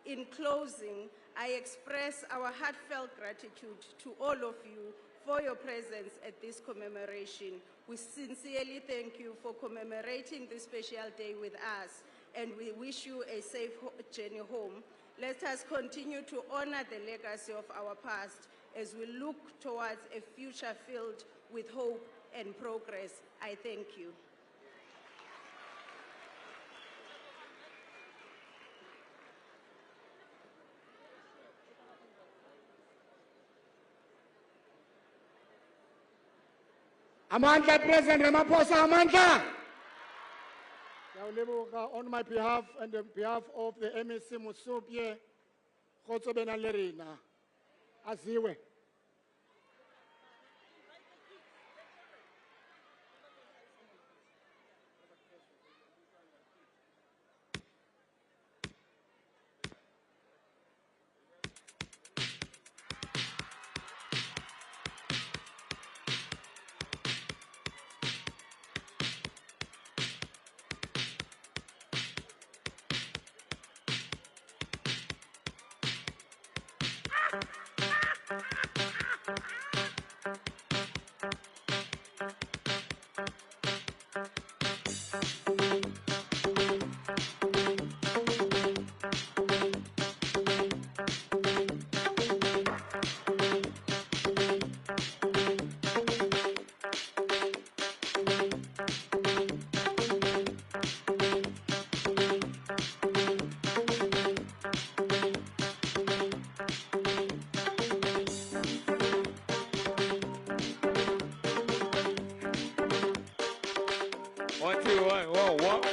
In closing, I express our heartfelt gratitude to all of you for your presence at this commemoration. We sincerely thank you for commemorating this special day with us, and we wish you a safe journey home. Let us continue to honor the legacy of our past as we look towards a future filled with hope and progress. I thank you. Amandla, President Ramaphosa, Amandla. On my behalf and on behalf of the MEC Musupye, Khotso Benalerina, Aziwe.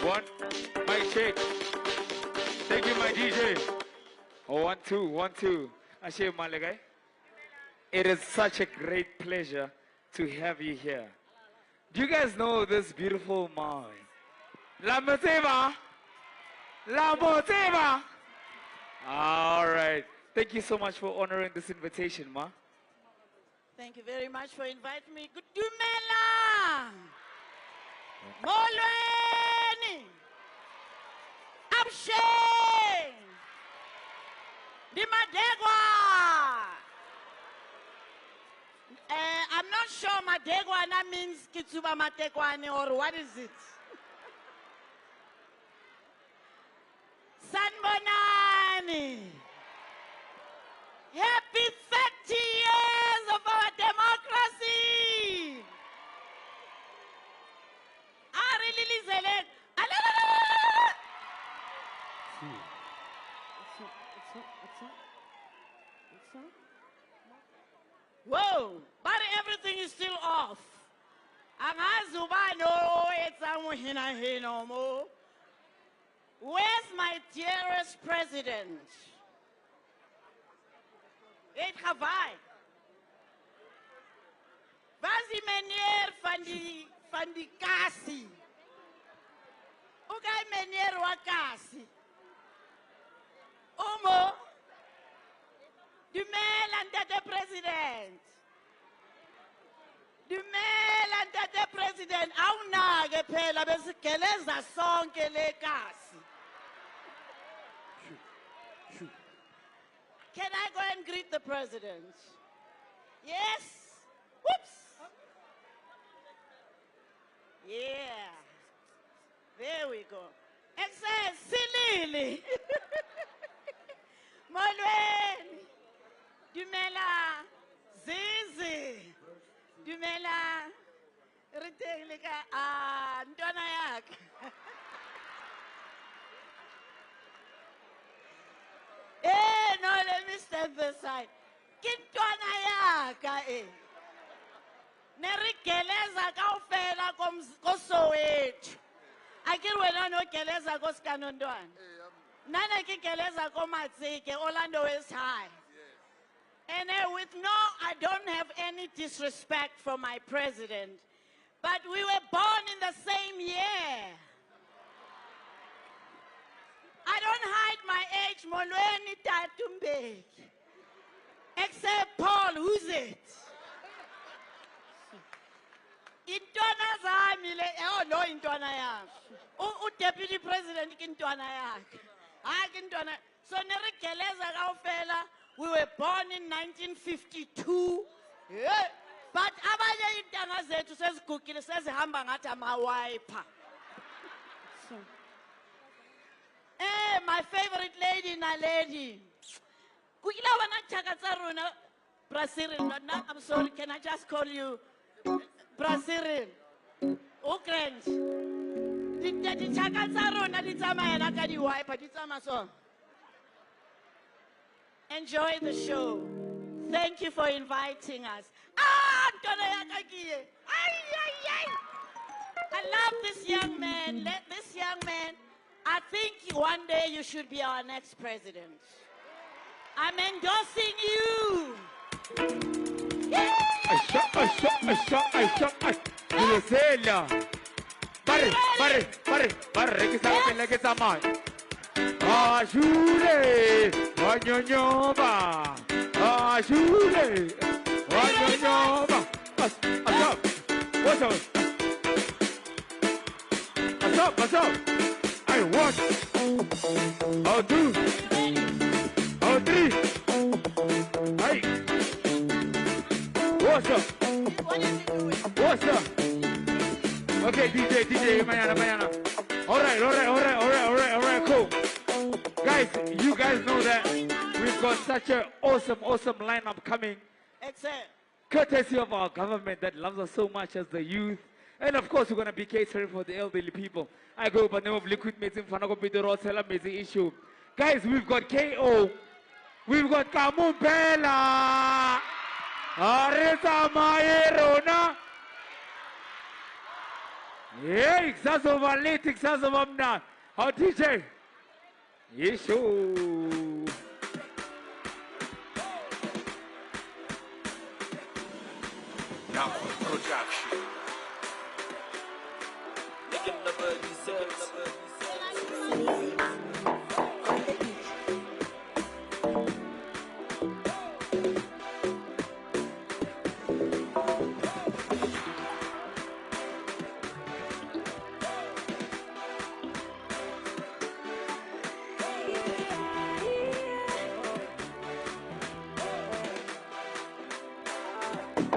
One. Mic check. Thank you, my DJ. Oh, 1, 2, 1, 2. Ashe Malagai. It is such a great pleasure to have you here. Do you guys know this beautiful man? La Moteva. La Moteva. All right. Thank you so much for honoring this invitation, Ma. Thank you very much for inviting me. Good Dumela. Molweni. Abshe. Dimadegwa. not sure Matekwane means Kitsuba Matekwane or what is it? Sanbonani. Happy 30 years of our democracy. Whoa, but everything is still off. Where's my dearest president? Eet Havai. Vazi meneer van die kasi. Okay, meneer wa kasi. Omo. Dumela ntate president. Dumela ntate president. Awunake phela besigeleza sonke le kasi. Can I go and greet the president? Yes. Whoops. Yeah. There we go. It says, Silili. Molweni. Dumela. Zizi. Dumela. Ritelika. Ntwana yaka. No, let me step aside. Kintwana yaka Nerigeleza kaufela koSoweto. Akiri wena no geleza koSkanondwana. Nana ki geleza koMatsike, Orlando West High. And I don't have any disrespect for my president, but we were born in the same year. I don't hide my age, Molweni Tatumbeki. Except Paul, who's it? Intwana zami le, oh no intwana yakhe. Deputy president intwana yakhe. Hayi intwana. So nerigeleza kaufela, we were born in 1952. Yeah. But abanye intanga zethu sezigugile sezihamba ngathi amawiper. My favorite lady, Naledi. I'm sorry, can I just call you Brasirin? Ukraine. Enjoy the show. Thank you for inviting us. I love this young man. This young man, I think one day you should be our next president. I'm endorsing you. What's up? I want. I'll do. I'll three. Hey. What's up? What's up? Okay, DJ, mañana. All right, cool. Guys, you guys know that we've got such an awesome lineup coming. Except. Courtesy of our government that loves us so much as the youth. And of course, we're going to be catering for the elderly people. I go by the name of Liquid Meeting for the amazing issue. Guys, we've got KO. We've got Kamumpela. Arisa Maerona. Yeah, Xazova late, Xazova mna. How DJ? Issue. Now production.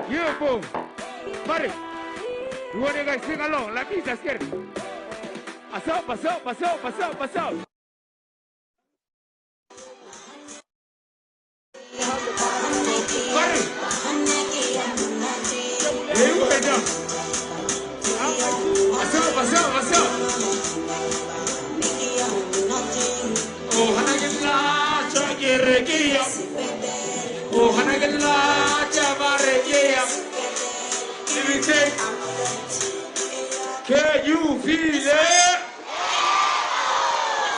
Yeah, boom. Buddy, you want you guys sing along? Let me just get it. Pass out, pass out, pass out, pass out, pass out. Buddy. Hey, you get down. Pass out, pass out, pass out. Oh, Hanagilla, Chagirigia. Oh, Hanagilla, Chavaregia. Let me take. Can you feel it?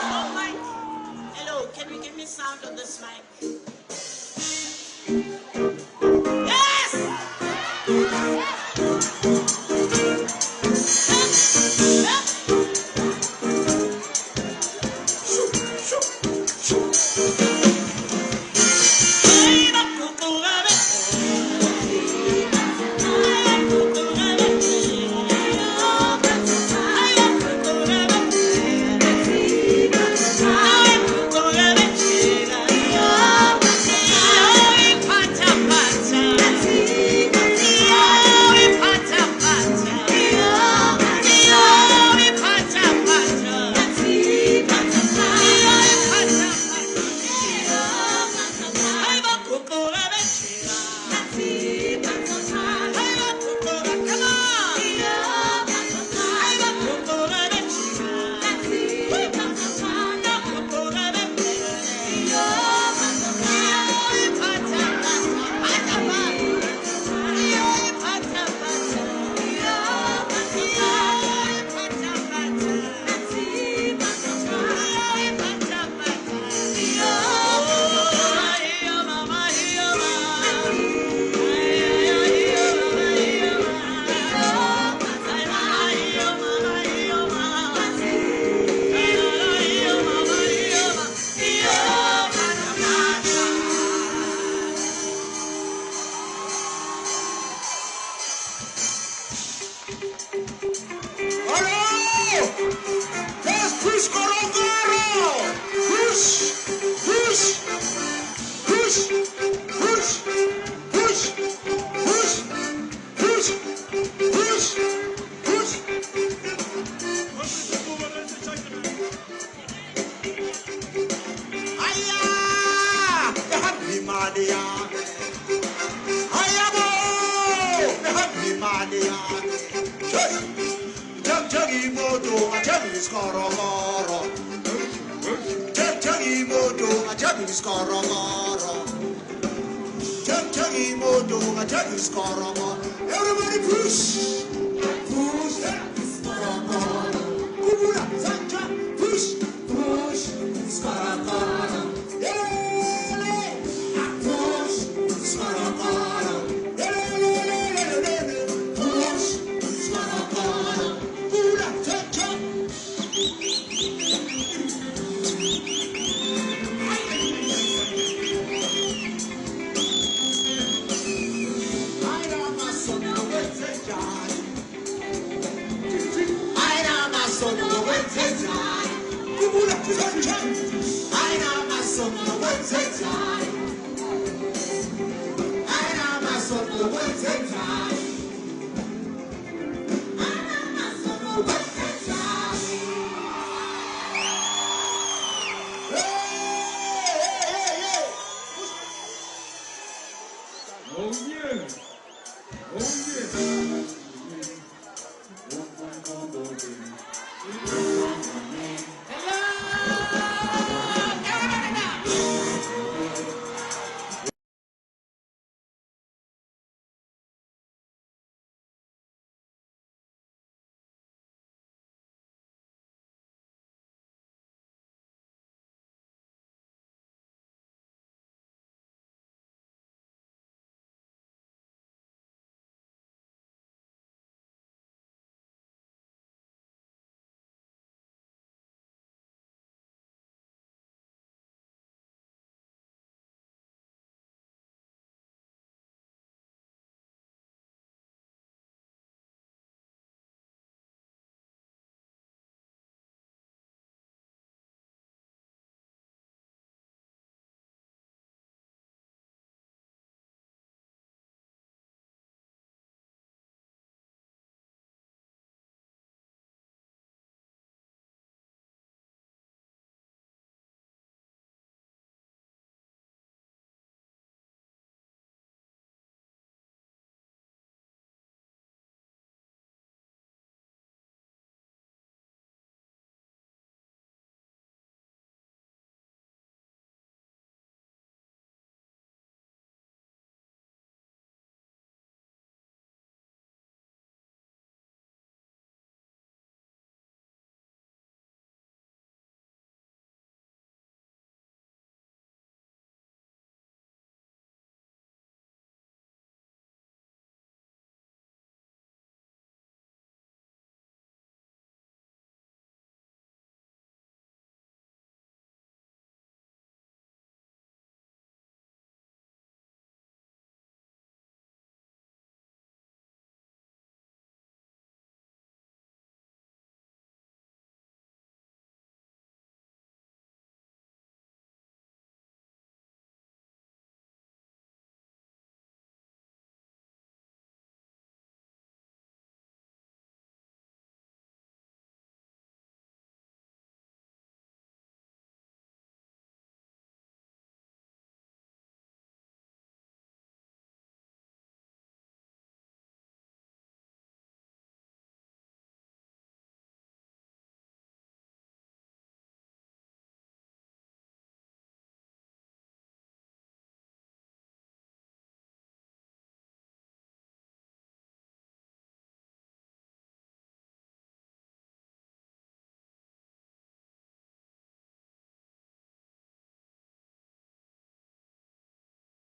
Oh my. Hello, can you give me sound on this mic? Yes! Everybody push! Push! Push! Push! Oh yeah. Oh yeah.